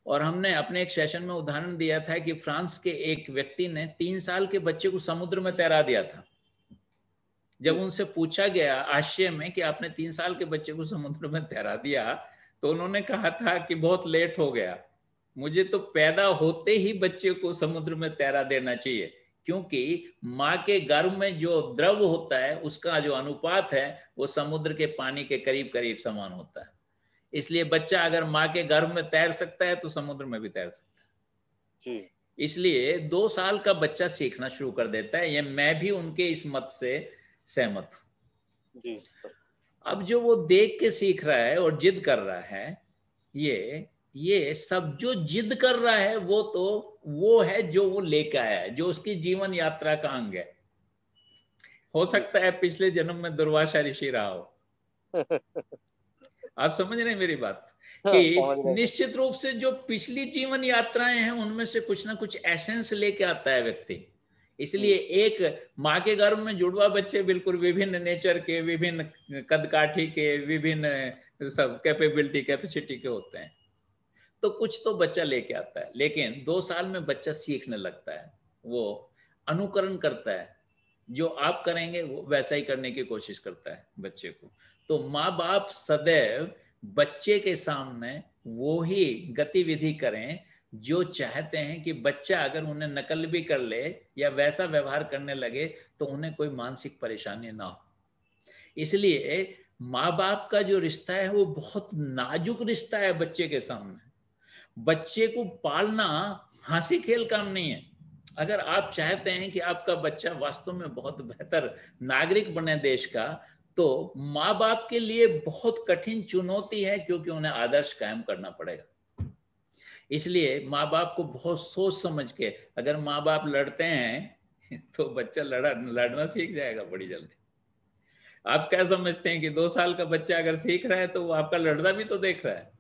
[SPEAKER 2] और हमने अपने एक सेशन में उदाहरण दिया था कि फ्रांस के एक व्यक्ति ने 3 साल के बच्चे को समुद्र में तैरा दिया था। जब
[SPEAKER 1] जी।
[SPEAKER 2] उनसे पूछा गया आश्चर्य में कि आपने 3 साल के बच्चे को समुद्र में तैरा दिया, तो उन्होंने कहा था कि बहुत लेट हो गया, मुझे तो पैदा होते ही बच्चे को समुद्र में तैरा देना चाहिए, क्योंकि माँ के गर्भ में जो द्रव होता है उसका जो अनुपात है वो समुद्र के पानी के करीब करीब समान होता है। इसलिए बच्चा अगर माँ के गर्भ में तैर सकता है तो समुद्र में भी तैर सकता है।
[SPEAKER 1] जी।
[SPEAKER 2] इसलिए 2 साल का बच्चा सीखना शुरू कर देता है। ये मैं भी उनके इस मत से सहमत हूं।
[SPEAKER 1] जी सर।
[SPEAKER 2] अब जो वो देख के सीख रहा है और जिद कर रहा है, ये सब जो जिद कर रहा है वो तो वो है जो वो लेके आया है, जो उसकी जीवन यात्रा का अंग है। हो
[SPEAKER 1] जी।
[SPEAKER 2] सकता है पिछले जन्म में दुर्वासा ऋषि रहा हो। आप समझ रहे हैं मेरी बात?
[SPEAKER 1] हाँ, समझ
[SPEAKER 2] कि
[SPEAKER 1] रहे हैं
[SPEAKER 2] निश्चित रूप से जो पिछली जीवन यात्राएं हैं उनमें से कुछ ना कुछ एसेंस लेके आता है व्यक्ति। इसलिए
[SPEAKER 1] जी।
[SPEAKER 2] एक माँ के गर्भ में जुड़वा बच्चे बिल्कुल विभिन्न नेचर के, विभिन्न कदकाठी के, विभिन्न सब कैपेबिलिटी कैपेसिटी के होते हैं। तो कुछ तो बच्चा लेके आता है, लेकिन 2 साल में बच्चा सीखने लगता है। वो अनुकरण करता है, जो आप करेंगे वो वैसा ही करने की कोशिश करता है बच्चे को। तो माँ बाप सदैव बच्चे के सामने वो ही गतिविधि करें जो चाहते हैं कि बच्चा अगर उन्हें नकल भी कर ले या वैसा व्यवहार करने लगे तो उन्हें कोई मानसिक परेशानी ना हो। इसलिए माँ बाप का जो रिश्ता है वो बहुत नाजुक रिश्ता है बच्चे के सामने। बच्चे को पालना हंसी खेल काम नहीं है। अगर आप चाहते हैं कि आपका बच्चा वास्तव में बहुत बेहतर नागरिक बने देश का, तो माँ बाप के लिए बहुत कठिन चुनौती है, क्योंकि उन्हें आदर्श कायम करना पड़ेगा। इसलिए माँ बाप को बहुत सोच समझ के, अगर माँ बाप लड़ते हैं तो बच्चा लड़ना सीख जाएगा बड़ी जल्दी। आप क्या समझते हैं कि 2 साल का बच्चा अगर सीख रहा है तो वो आपका लड़ना भी तो देख रहा है,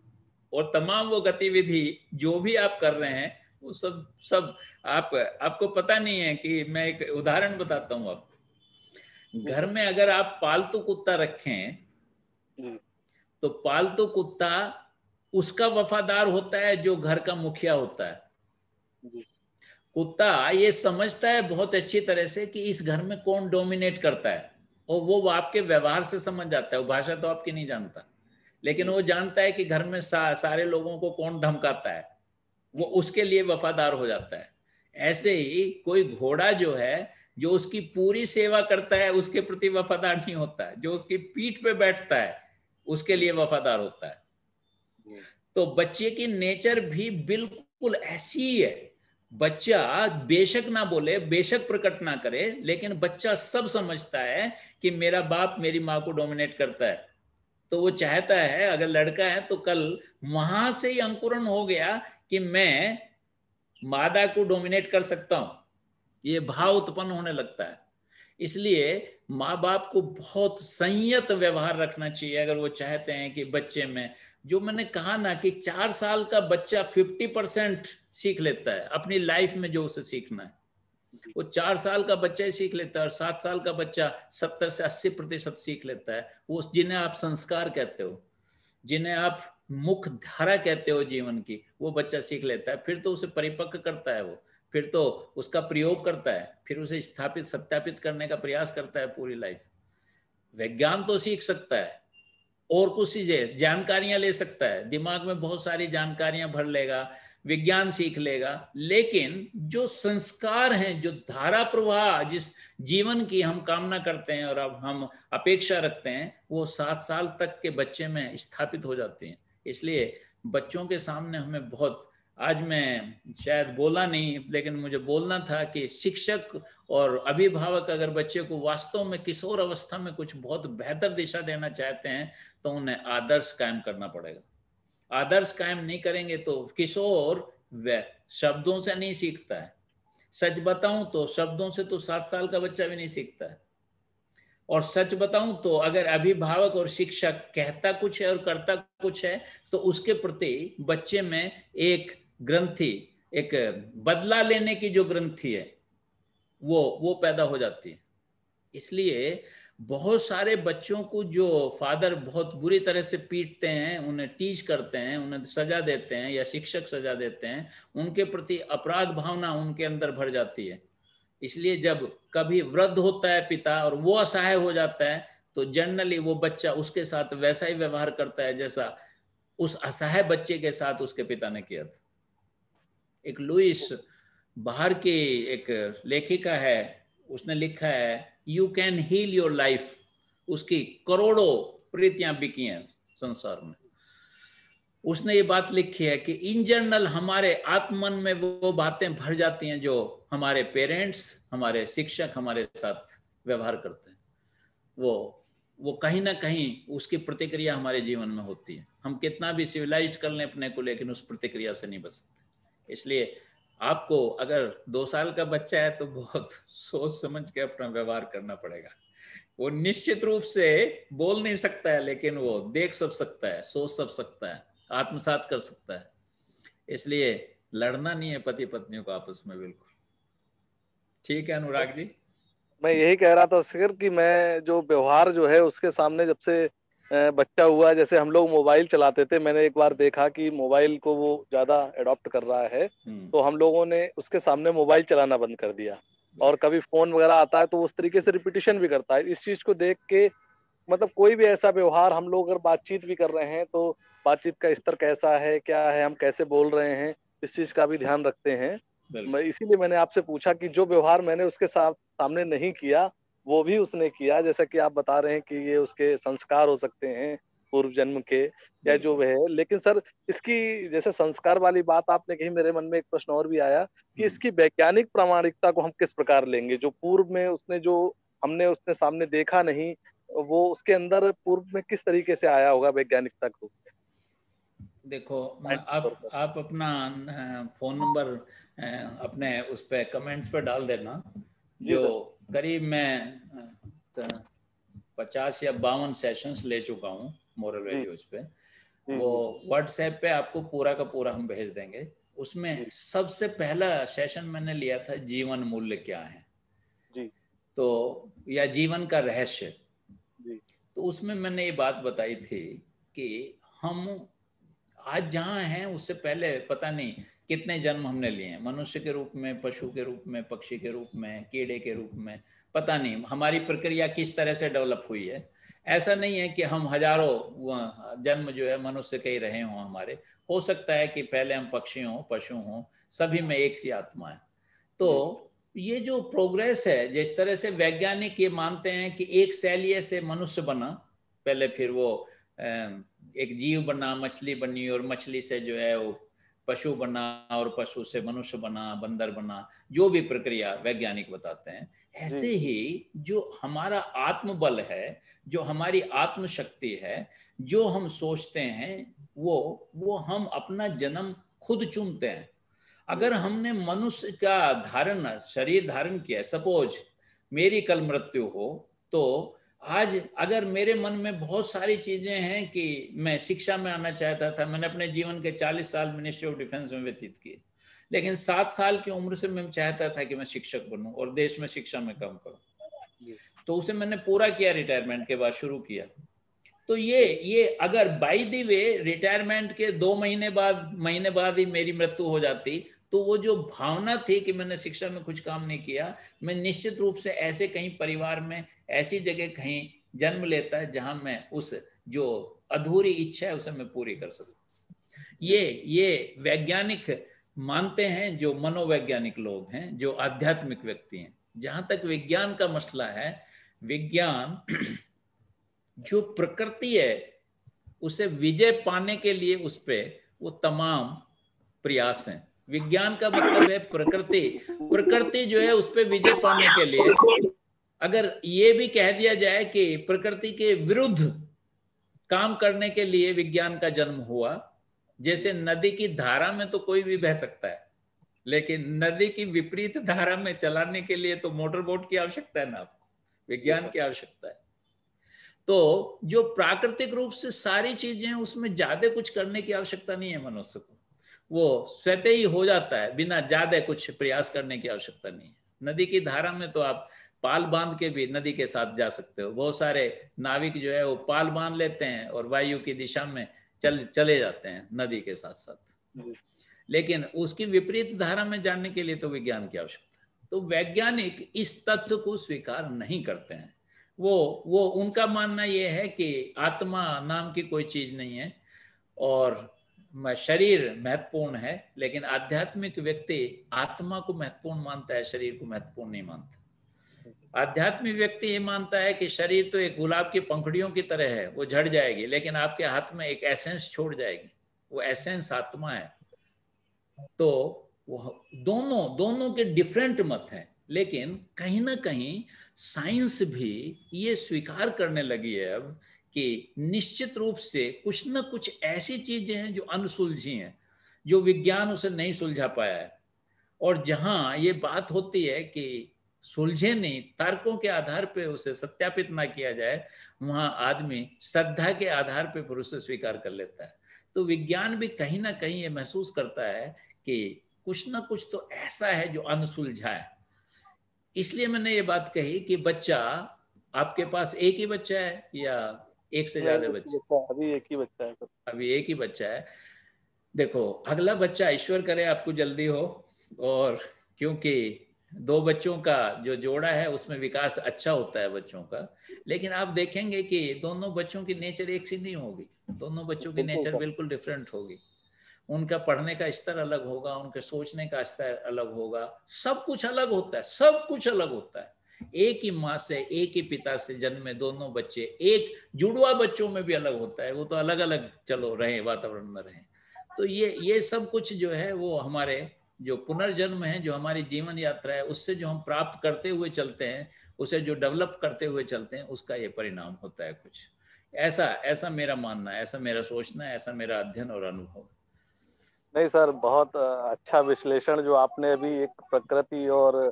[SPEAKER 2] और तमाम वो गतिविधि जो भी आप कर रहे हैं वो सब सब आपको पता नहीं है। कि मैं एक उदाहरण बताता हूँ आपको।
[SPEAKER 1] जी
[SPEAKER 2] घर
[SPEAKER 1] सर।
[SPEAKER 2] में अगर आप पालतू कुत्ता रखें
[SPEAKER 1] जी।
[SPEAKER 2] तो पालतू कुत्ता उसका वफादार होता है जो घर का मुखिया होता है।
[SPEAKER 1] जी।
[SPEAKER 2] कुत्ता ये समझता है बहुत अच्छी तरह से कि इस घर में कौन डोमिनेट करता है, और वो आपके व्यवहार से समझ जाता है। वो भाषा तो आपकी नहीं जानता, लेकिन
[SPEAKER 1] जी।
[SPEAKER 2] वो जानता है कि घर में सारे लोगों को कौन धमकाता है, वो उसके लिए वफादार हो जाता है। ऐसे ही कोई घोड़ा जो है, जो उसकी पूरी सेवा करता है उसके प्रति वफादार नहीं होता है, जो उसकी पीठ पे बैठता है उसके लिए वफादार होता है।
[SPEAKER 1] जी।
[SPEAKER 2] तो बच्चे की नेचर भी बिल्कुल ऐसी ही है। बच्चा बेशक ना बोले, बेशक प्रकट ना करे, लेकिन बच्चा सब समझता है कि मेरा बाप मेरी माँ को डोमिनेट करता है। तो वो चाहता है, अगर लड़का है तो कल वहां से ही अंकुरण हो गया कि मैं मादा को डोमिनेट कर सकता हूं, ये भाव उत्पन्न होने लगता है। इसलिए माँ बाप को बहुत संयत व्यवहार रखना चाहिए अगर वो चाहते हैं कि बच्चे में, जो मैंने कहा ना कि 4 साल का बच्चा 50% सीख लेता है अपनी लाइफ में जो उसे सीखना है,
[SPEAKER 1] जी।
[SPEAKER 2] वो 4 साल का बच्चा ही सीख लेता है। और 7 साल का बच्चा 70 से 80% सीख लेता है। वो जिन्हें आप संस्कार कहते हो, जिन्हें आप मुख्य धारा कहते हो जीवन की, वो बच्चा सीख लेता है। फिर तो उसे परिपक्व करता है वो, फिर तो उसका प्रयोग करता है, फिर उसे स्थापित सत्यापित करने का प्रयास करता है पूरी लाइफ। विज्ञान तो सीख सकता है और कुछ चीजें जानकारियां ले सकता है, दिमाग में बहुत सारी जानकारियां भर लेगा, विज्ञान सीख लेगा, लेकिन जो संस्कार हैं, जो धारा प्रवाह जिस जीवन की हम कामना करते हैं और अब हम अपेक्षा रखते हैं, वो 7 साल तक के बच्चे में स्थापित हो जाती हैं। इसलिए बच्चों के सामने हमें बहुत, आज मैं शायद बोला नहीं लेकिन मुझे बोलना था कि शिक्षक और अभिभावक अगर बच्चे को वास्तव में किशोर अवस्था में कुछ बहुत बेहतर दिशा देना चाहते हैं तो उन्हें आदर्श कायम करना पड़ेगा। आदर्श कायम नहीं करेंगे तो किशोर वह शब्दों से नहीं सीखता है। सच बताऊं तो शब्दों से तो 7 साल का बच्चा भी नहीं सीखता है। और सच बताऊं तो अगर अभिभावक और शिक्षक कहता कुछ है और करता कुछ है तो उसके प्रति बच्चे में एक ग्रंथि, एक बदला लेने की जो ग्रंथि है वो पैदा हो जाती है। इसलिए बहुत सारे बच्चों को जो फादर बहुत बुरी तरह से पीटते हैं, उन्हें टीच करते हैं, उन्हें सजा देते हैं या शिक्षक सजा देते हैं, उनके प्रति अपराध भावना उनके अंदर भर जाती है। इसलिए जब कभी वृद्ध होता है पिता और वो असहाय हो जाता है तो जनरली वो बच्चा उसके साथ वैसा ही व्यवहार करता है जैसा उस असहाय बच्चे के साथ उसके पिता ने किया था। एक लुइस बाहर की एक लेखिका है, उसने लिखा है you can heal your life. उसकी करोड़ों प्रीतियां बिकी हैं संसार में। उसने ये बात लिखी है कि इन जनरल हमारे आत्मन में वो बातें भर जाती हैं जो हमारे पेरेंट्स, हमारे शिक्षक हमारे साथ व्यवहार करते हैं, वो कहीं ना कहीं उसकी प्रतिक्रिया हमारे जीवन में होती है। हम कितना भी सिविलाइज्ड कर लें अपने को, लेकिन उस प्रतिक्रिया से नहीं बच सकते। इसलिए आपको अगर 2 साल का बच्चा है तो बहुत सोच समझ के अपना व्यवहार करना पड़ेगा। वो निश्चित रूप से बोल नहीं सकता है लेकिन वो देख सब सकता है, सोच सब सकता है, आत्मसात कर सकता है। इसलिए लड़ना नहीं है पति पत्नियों को आपस में। बिल्कुल ठीक है अनुराग जी।
[SPEAKER 1] मैं यही कह रहा था सर कि मैं जो व्यवहार जो है उसके सामने जब से बच्चा हुआ, जैसे हम लोग मोबाइल चलाते थे, मैंने एक बार देखा कि मोबाइल को वो ज्यादा अडॉप्ट कर रहा है, तो हम लोगों ने उसके सामने मोबाइल चलाना बंद कर दिया। और कभी फोन वगैरह आता है तो उस तरीके से रिपीटिशन भी करता है। इस चीज को देख के मतलब कोई भी ऐसा व्यवहार हम लोग अगर बातचीत भी कर रहे हैं तो बातचीत का स्तर कैसा है, क्या है, हम कैसे बोल रहे हैं, इस चीज का भी ध्यान रखते हैं। मैं इसीलिए मैंने आपसे पूछा कि जो व्यवहार मैंने उसके सामने नहीं किया वो भी उसने किया, जैसा कि आप बता रहे हैं कि ये उसके संस्कार हो सकते हैं पूर्व जन्म के या जो वह है। लेकिन सर इसकी जैसे संस्कार वाली बात आपने कही, मेरे मन में एक प्रश्न और भी आया कि इसकी वैज्ञानिक प्रामाणिकता को हम किस प्रकार लेंगे। जो पूर्व में उसने जो हमने उसने सामने देखा नहीं, वो उसके अंदर पूर्व में किस तरीके से आया होगा वैज्ञानिकता को।
[SPEAKER 2] देखो आप अपना फोन नंबर अपने उस पे कमेंट्स पे डाल देना। जो करीब मैं 50 या 52 सेशंस ले चुका हूँ मोरल वैल्यूज पे, वो व्हाट्सएप पे आपको पूरा का पूरा हम भेज देंगे। उसमें सबसे पहला सेशन मैंने लिया था जीवन मूल्य क्या है, तो या जीवन का रहस्य। तो उसमें मैंने ये बात बताई थी कि हम आज जहाँ हैं उससे पहले पता नहीं कितने जन्म हमने लिए हैं, मनुष्य के रूप में, पशु के रूप में, पक्षी के रूप में, कीड़े के रूप में, पता नहीं हमारी प्रक्रिया किस तरह से डेवलप हुई है। ऐसा नहीं है कि हम हजारों जन्म जो है मनुष्य के ही रहे हों हमारे। हो सकता है कि पहले हम पक्षी हों, पशु हों, सभी में एक सी आत्मा है। तो ये जो प्रोग्रेस है, जिस तरह से वैज्ञानिक ये मानते हैं कि एक शैलिए से मनुष्य बना, पहले फिर वो एक जीव बना, मछली बनी, और मछली से जो है वो पशु बना, और पशु से मनुष्य बना, बंदर बना, जो भी प्रक्रिया वैज्ञानिक बताते हैं। ऐसे ही जो हमारा आत्मबल है, जो हमारी आत्मशक्ति है, जो हम सोचते हैं, वो हम अपना जन्म खुद चुनते हैं। अगर हमने मनुष्य का धारण, शरीर धारण किया, सपोज मेरी कल मृत्यु हो, तो आज अगर मेरे मन में बहुत सारी चीजें हैं कि मैं शिक्षा में आना चाहता था, मैंने अपने जीवन के 40 साल मिनिस्ट्री ऑफ डिफेंस में व्यतीत किए, लेकिन 7 साल की उम्र से मैं चाहता था कि मैं शिक्षक बनूं और देश में शिक्षा में काम करूं, तो उसे मैंने पूरा किया, रिटायरमेंट के बाद शुरू किया। तो ये अगर बाय द वे रिटायरमेंट के 2 महीने बाद ही मेरी मृत्यु हो जाती तो वो जो भावना थी कि मैंने शिक्षा में कुछ काम नहीं किया, मैं निश्चित रूप से ऐसे कहीं परिवार में, ऐसी जगह कहीं जन्म लेता है जहां मैं उस जो अधूरी इच्छा है उसे मैं पूरी कर सकूं। ये वैज्ञानिक मानते हैं, जो मनोवैज्ञानिक लोग हैं, जो आध्यात्मिक व्यक्ति हैं। जहां तक विज्ञान का मसला है, विज्ञान जो प्रकृति है उसे विजय पाने के लिए उस पे वो तमाम प्रयास हैं। विज्ञान का मतलब है प्रकृति, प्रकृति जो है उस पे विजय पाने के लिए, अगर ये भी कह दिया जाए कि प्रकृति के विरुद्ध काम करने के लिए विज्ञान का जन्म हुआ। जैसे नदी की धारा में तो कोई भी बह सकता है, लेकिन नदी की विपरीत धारा में चलाने के लिए तो मोटर बोट की आवश्यकता है ना, आपको विज्ञान की आवश्यकता है। तो जो प्राकृतिक रूप से सारी चीजें हैं उसमें ज्यादा कुछ करने की आवश्यकता नहीं है मनुष्य को, वो स्वतः ही हो जाता है, बिना ज्यादा कुछ प्रयास करने की आवश्यकता नहीं है। नदी की धारा में तो आप पाल बांध के भी नदी के साथ जा सकते हो। बहुत सारे नाविक जो है वो पाल बांध लेते हैं और वायु की दिशा में चले जाते हैं नदी के साथ साथ। लेकिन उसकी विपरीत धारा में जानने के लिए तो विज्ञान की आवश्यकता है। तो वैज्ञानिक इस तथ्य को स्वीकार नहीं करते हैं। वो उनका मानना यह है कि आत्मा नाम की कोई चीज नहीं है और शरीर महत्वपूर्ण है, लेकिन आध्यात्मिक व्यक्ति आत्मा को महत्वपूर्ण मानता है, शरीर को महत्वपूर्ण नहीं मानता। आध्यात्मिक व्यक्ति ये मानता है कि शरीर तो एक गुलाब की पंखुड़ियों की तरह है, वो झड़ जाएगी, लेकिन आपके हाथ में एक एसेंस छोड़ जाएगी, वो एसेंस आत्मा है। तो वो दोनों के डिफरेंट मत हैं, लेकिन कहीं ना कहीं साइंस भी ये स्वीकार करने लगी है अब कि निश्चित रूप से कुछ ना कुछ ऐसी चीजें हैं जो अनसुलझी हैं, जो विज्ञान उसे नहीं सुलझा पाया है। और जहां ये बात होती है कि सुलझे नहीं, तर्कों के आधार पे उसे सत्यापित ना किया जाए, वहां आदमी श्रद्धा के आधार पे फिर उसे स्वीकार कर लेता है। तो विज्ञान भी कहीं ना कहीं ये महसूस करता है कि कुछ ना कुछ तो ऐसा है जो अनसुलझा है। इसलिए मैंने ये बात कही कि बच्चा, आपके पास एक ही बच्चा है या एक से ज्यादा बच्चे?
[SPEAKER 1] अभी एक ही बच्चा है।
[SPEAKER 2] अभी एक ही बच्चा है। देखो, अगला बच्चा ईश्वर करे आपको जल्दी हो, और क्योंकि दो बच्चों का जो जोड़ा है उसमें विकास अच्छा होता है बच्चों का, लेकिन आप देखेंगे कि दोनों बच्चों की नेचर एक सी नहीं होगी, दोनों बच्चों की नेचर बिल्कुल डिफरेंट होगी। उनका पढ़ने का स्तर अलग होगा, उनके सोचने का स्तर अलग होगा, सब कुछ अलग होता है, सब कुछ अलग होता है। एक ही माँ से, एक ही पिता से जन्मे दोनों बच्चे, एक जुड़वा बच्चों में भी अलग होता है, वो तो अलग अलग चलो रहे, वातावरण में रहे। तो ये सब कुछ जो है वो हमारे जो पुनर्जन्म है, जो हमारी जीवन यात्रा है, उससे जो हम प्राप्त करते हुए चलते हैं, उसे जो डेवलप करते हुए चलते हैं, उसका ये परिणाम होता है कुछ ऐसा। ऐसा मेरा मानना है, ऐसा मेरा सोचना है, ऐसा मेरा अध्ययन और अनुभव।
[SPEAKER 1] नहीं सर, बहुत अच्छा विश्लेषण जो आपने अभी एक प्रकृति और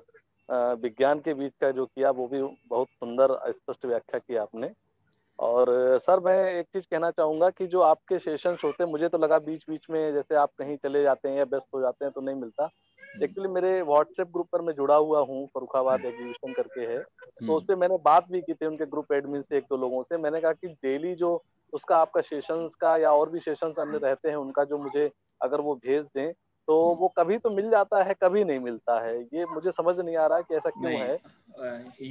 [SPEAKER 1] विज्ञान के बीच का जो किया, वो भी बहुत सुंदर स्पष्ट व्याख्या की आपने। और सर मैं एक चीज कहना चाहूंगा कि जो आपके सेशंस होते हैं, मुझे तो लगा बीच बीच में जैसे आप कहीं चले जाते हैं या व्यस्त हो जाते हैं तो नहीं मिलता। एक्चुअली मेरे व्हाट्सएप ग्रुप पर मैं जुड़ा हुआ हूँ, फरुखाबाद एग्जीबिशन करके है, तो उस पर मैंने बात भी की थी उनके ग्रुप एडमिन से, एक दो लोगों से। मैंने कहा कि डेली जो उसका आपका सेशंस का या और भी सेशंस अन्य रहते हैं उनका जो मुझे अगर वो भेज दें तो वो कभी तो मिल जाता है, कभी नहीं मिलता है। ये मुझे समझ नहीं आ रहा कि ऐसा क्यों है।
[SPEAKER 2] नहीं,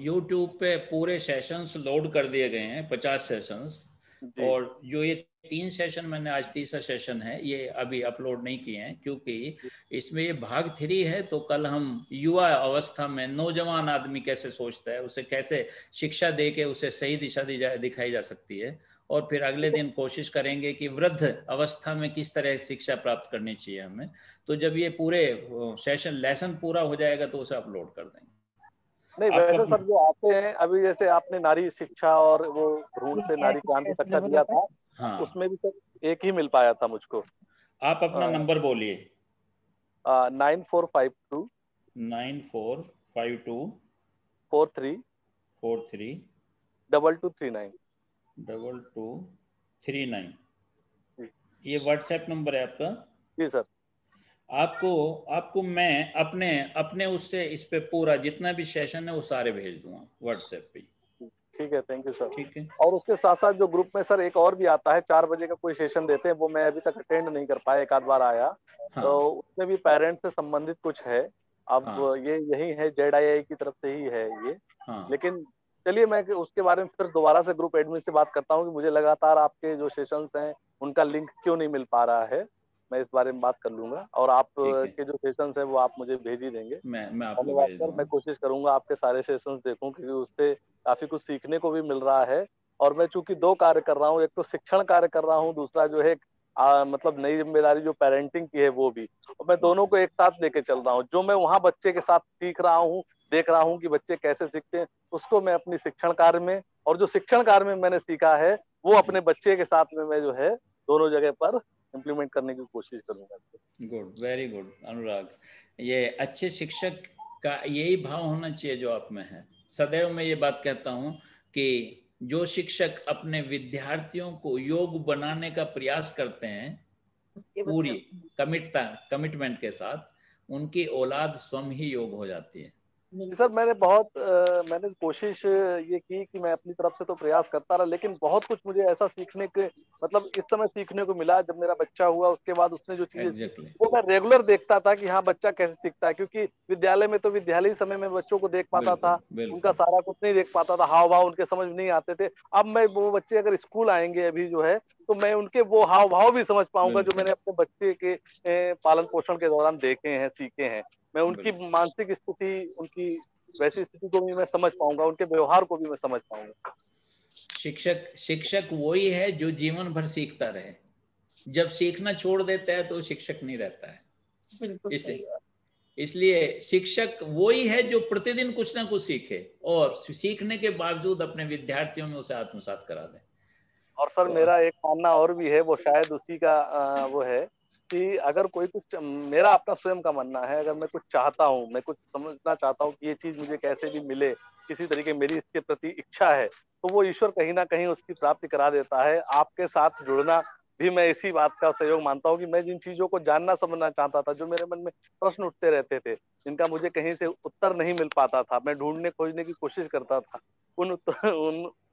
[SPEAKER 2] यूट्यूब पे पूरे सेशंस लोड कर दिए गए हैं, 50 सेशंस।
[SPEAKER 1] जी।
[SPEAKER 2] और जो ये 3 सेशन मैंने, आज तीसरा सेशन है, ये अभी अपलोड नहीं किए हैं, क्योंकि इसमें ये भाग 3 है। तो कल हम युवा अवस्था में नौजवान आदमी कैसे सोचता है, उसे कैसे शिक्षा दे के उसे सही दिशा दिखाई जा सकती है, और फिर अगले दिन कोशिश करेंगे कि वृद्ध अवस्था में किस तरह शिक्षा प्राप्त करनी चाहिए हमें। तो जब ये पूरे सेशन लेसन पूरा हो जाएगा तो उसे अपलोड कर देंगे।
[SPEAKER 1] नहीं
[SPEAKER 2] आप
[SPEAKER 1] वैसे
[SPEAKER 2] अपना,
[SPEAKER 1] सर जो आते हैं अभी, जैसे आपने नारी शिक्षा और वो भ्रूण से नारी क्रांति तक का दिया था,
[SPEAKER 2] हाँ,
[SPEAKER 1] उसमें भी सर एक ही मिल पाया था मुझको।
[SPEAKER 2] आप अपना नंबर बोलिए।
[SPEAKER 1] 9452
[SPEAKER 2] 9452
[SPEAKER 1] 43
[SPEAKER 2] 43
[SPEAKER 1] 2239।
[SPEAKER 2] 2239।
[SPEAKER 1] जी।
[SPEAKER 2] ये व्हाट्सएप नंबर है आपका?
[SPEAKER 1] जी सर।
[SPEAKER 2] आपको आपको मैं अपने अपने उससे इस पे पूरा जितना भी सेशन है वो सारे भेज दूंगा व्हाट्सएप पे।
[SPEAKER 1] ठीक है, थैंक यू सर।
[SPEAKER 2] ठीक है।
[SPEAKER 1] और उसके साथ साथ जो ग्रुप में सर एक और भी आता है, 4 बजे का कोई सेशन देते हैं, वो मैं अभी तक अटेंड नहीं कर पाया, एक आध बार आया।
[SPEAKER 2] हाँ
[SPEAKER 1] उसमें भी पेरेंट्स से संबंधित कुछ है। अब
[SPEAKER 2] हाँ
[SPEAKER 1] ये यही है, JII की तरफ से ही है ये।
[SPEAKER 2] हाँ।
[SPEAKER 1] लेकिन चलिए, मैं उसके बारे में फिर दोबारा से ग्रुप एडमिन से बात करता हूँ कि मुझे लगातार आपके जो सेशंस हैं उनका लिंक क्यों नहीं मिल पा रहा है। मैं इस बारे में बात कर लूंगा, और आप
[SPEAKER 2] ठीक है,
[SPEAKER 1] के जो सेशंस हैं वो आप मुझे भेज ही देंगे।
[SPEAKER 2] मैं आपको
[SPEAKER 1] धन्यवाद
[SPEAKER 2] भेज
[SPEAKER 1] सर, मैं
[SPEAKER 2] दूंगा।
[SPEAKER 1] कोशिश करूंगा आपके सारे सेशंस देखूं, क्योंकि उससे काफी कुछ सीखने को भी मिल रहा है। और मैं चूंकि दो कार्य कर रहा हूँ, एक तो शिक्षण कार्य कर रहा हूँ, दूसरा जो है मतलब नई जिम्मेदारी जो पेरेंटिंग की है वो भी, और मैं दोनों को एक साथ लेके चल रहा हूँ। जो मैं वहाँ बच्चे के साथ सीख रहा हूँ, देख रहा हूँ कि बच्चे कैसे सीखते हैं, उसको मैं अपनी शिक्षण कार्य में, और जो शिक्षण कार्य में मैंने सीखा है वो अपने बच्चे के साथ में मैं जो है दोनों जगह पर इम्प्लीमेंट करने की कोशिश करूंगा।
[SPEAKER 2] गुड, वेरी गुड अनुराग। ये अच्छे शिक्षक का यही भाव होना चाहिए जो आप में है। सदैव मैं ये बात कहता हूँ कि जो शिक्षक अपने विद्यार्थियों को योग बनाने का प्रयास करते हैं पूरी कमिटमेंट के साथ, उनकी औलाद स्वयं ही योग हो जाती है।
[SPEAKER 1] सर मैंने कोशिश ये की कि मैं अपनी तरफ से तो प्रयास करता रहा, लेकिन बहुत कुछ मुझे ऐसा सीखने के, मतलब इस समय सीखने को मिला जब मेरा बच्चा हुआ, उसके बाद उसने जो चीजें सीखी
[SPEAKER 2] एग्जैक्टली,
[SPEAKER 1] वो मैं रेगुलर देखता था कि हाँ बच्चा कैसे सीखता है। क्योंकि विद्यालय में तो विद्यालय समय में बच्चों को देख पाता था,
[SPEAKER 2] बिल्कुल
[SPEAKER 1] उनका
[SPEAKER 2] बिल्कुल
[SPEAKER 1] सारा कुछ नहीं देख पाता था, हाव भाव उनके समझ में नहीं आते थे। अब मैं वो बच्चे अगर स्कूल आएंगे अभी जो है, तो मैं उनके वो हाव भाव भी समझ पाऊंगा जो
[SPEAKER 2] बिल्कुल
[SPEAKER 1] मैंने अपने बच्चे के पालन पोषण के दौरान देखे हैं, सीखे हैं। मैं उनकी
[SPEAKER 2] बिल्कुल।
[SPEAKER 1] मानसिक स्थिति, उनकी वैसी स्थिति को भी मैं समझ पाऊंगा, उनके व्यवहार को भी मैं समझ पाऊंगा।
[SPEAKER 2] शिक्षक शिक्षक वही है जो जीवन भर सीखता रहे। जब सीखना छोड़ देता है तो शिक्षक नहीं रहता है।
[SPEAKER 1] बिल्कुल
[SPEAKER 2] इसे
[SPEAKER 1] सही बात।
[SPEAKER 2] इसलिए शिक्षक वही है जो प्रतिदिन कुछ ना कुछ सीखे और सीखने के बावजूद अपने विद्यार्थियों में उसे आत्मसात करा दे।
[SPEAKER 1] और सर
[SPEAKER 2] तो
[SPEAKER 1] मेरा एक मानना और भी है, वो शायद उसी का वो है कि अगर कोई कुछ, मेरा अपना स्वयं का मानना है, अगर मैं कुछ चाहता हूँ, मैं कुछ समझना चाहता हूँ कि ये चीज मुझे कैसे भी मिले, किसी तरीके मेरी इसके प्रति इच्छा है, तो वो ईश्वर कहीं ना कहीं उसकी प्राप्ति करा देता है। आपके साथ जुड़ना भी मैं इसी बात का सहयोग मानता हूँ कि मैं जिन चीजों को जानना समझना चाहता था, जो मेरे मन में प्रश्न उठते रहते थे, जिनका मुझे कहीं से उत्तर नहीं मिल पाता था, मैं ढूंढने खोजने की कोशिश करता था, उन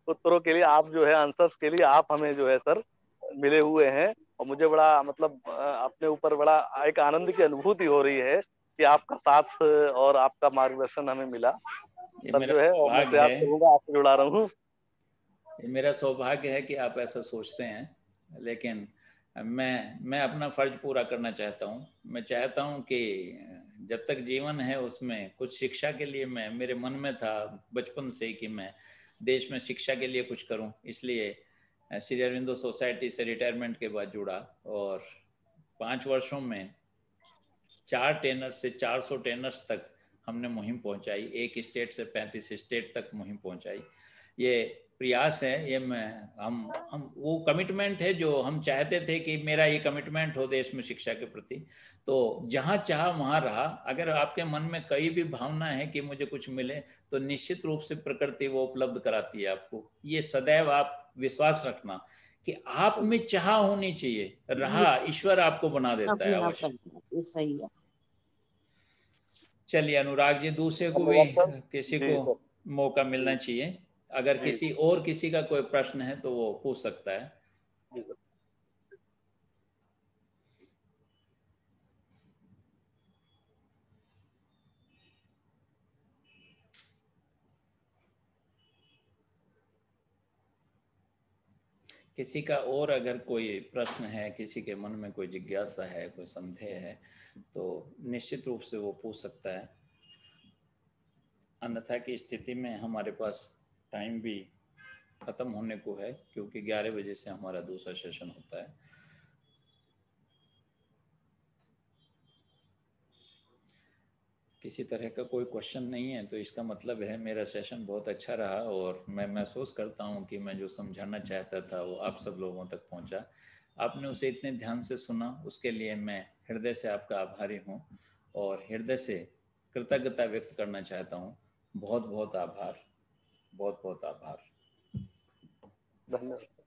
[SPEAKER 1] उत्तरों के लिए आप जो है, आंसर्स के लिए आप हमें जो है सर मिले हुए हैं। और मुझे बड़ा मतलब अपने ऊपर बड़ा एक आनंद की अनुभूति हो रही है कि आपका साथ और आपका मार्गदर्शन हमें मिला
[SPEAKER 2] ये
[SPEAKER 1] सर
[SPEAKER 2] मेरा
[SPEAKER 1] जो है, और मैं
[SPEAKER 2] सौभाग्य
[SPEAKER 1] प्रयास
[SPEAKER 2] है,
[SPEAKER 1] करूंगा, आपसे जुड़ा रहूं।
[SPEAKER 2] ये मेरा सौभाग्य है कि आप ऐसा सोचते हैं। लेकिन मैं अपना फर्ज पूरा करना चाहता हूँ। मैं चाहता हूँ कि जब तक जीवन है उसमें कुछ शिक्षा के लिए, मैं मेरे मन में था बचपन से ही कि मैं देश में शिक्षा के लिए कुछ करूँ। इसलिए श्री अरविंदो सोसाइटी से रिटायरमेंट के बाद जुड़ा और 5 वर्षों में 4 ट्रेनर्स से 400 ट्रेनर्स तक हमने मुहिम पहुंचाई। एक स्टेट से 35 स्टेट तक मुहिम पहुंचाई। ये प्रयास है, ये मैं हम वो कमिटमेंट है जो हम चाहते थे कि मेरा ये कमिटमेंट हो देश में शिक्षा के प्रति। तो जहाँ चाह वहाँ रहा। अगर आपके मन में कई भी भावना है कि मुझे कुछ मिले, तो निश्चित रूप से प्रकृति वो उपलब्ध कराती है आपको। ये सदैव आप विश्वास रखना कि आप
[SPEAKER 3] सही
[SPEAKER 2] में चाह होनी चाहिए, रहा
[SPEAKER 3] बिल्कुल सही।
[SPEAKER 2] ईश्वर आपको बना देता है
[SPEAKER 3] अपने आप
[SPEAKER 2] अवश्य।
[SPEAKER 3] करना ये सही है।
[SPEAKER 2] चलिए अनुराग जी, दूसरे को भी
[SPEAKER 1] धन्यवाद सर।
[SPEAKER 2] किसी
[SPEAKER 1] जी
[SPEAKER 2] को
[SPEAKER 1] सर।
[SPEAKER 2] मौका मिलना
[SPEAKER 1] जी
[SPEAKER 2] चाहिए। अगर
[SPEAKER 1] जी
[SPEAKER 2] किसी का कोई प्रश्न है तो वो पूछ सकता है।
[SPEAKER 1] जी सर।
[SPEAKER 2] किसी का और अगर कोई प्रश्न है, किसी के मन में कोई जिज्ञासा है, कोई संदेह है, तो निश्चित रूप से वो पूछ सकता है। अन्यथा की स्थिति में हमारे पास टाइम भी ख़त्म होने को है, क्योंकि 11 बजे से हमारा दूसरा सेशन होता है। किसी तरह का कोई क्वेश्चन नहीं है तो इसका मतलब है मेरा सेशन बहुत अच्छा रहा और मैं महसूस करता हूँ कि मैं जो समझाना चाहता था वो आप सब लोगों तक पहुँचा। आपने उसे इतने ध्यान से सुना, उसके लिए मैं हृदय से आपका आभारी हूँ और हृदय से कृतज्ञता व्यक्त करना चाहता हूँ। बहुत बहुत आभार, बहुत बहुत आभार।
[SPEAKER 1] धन्यवाद।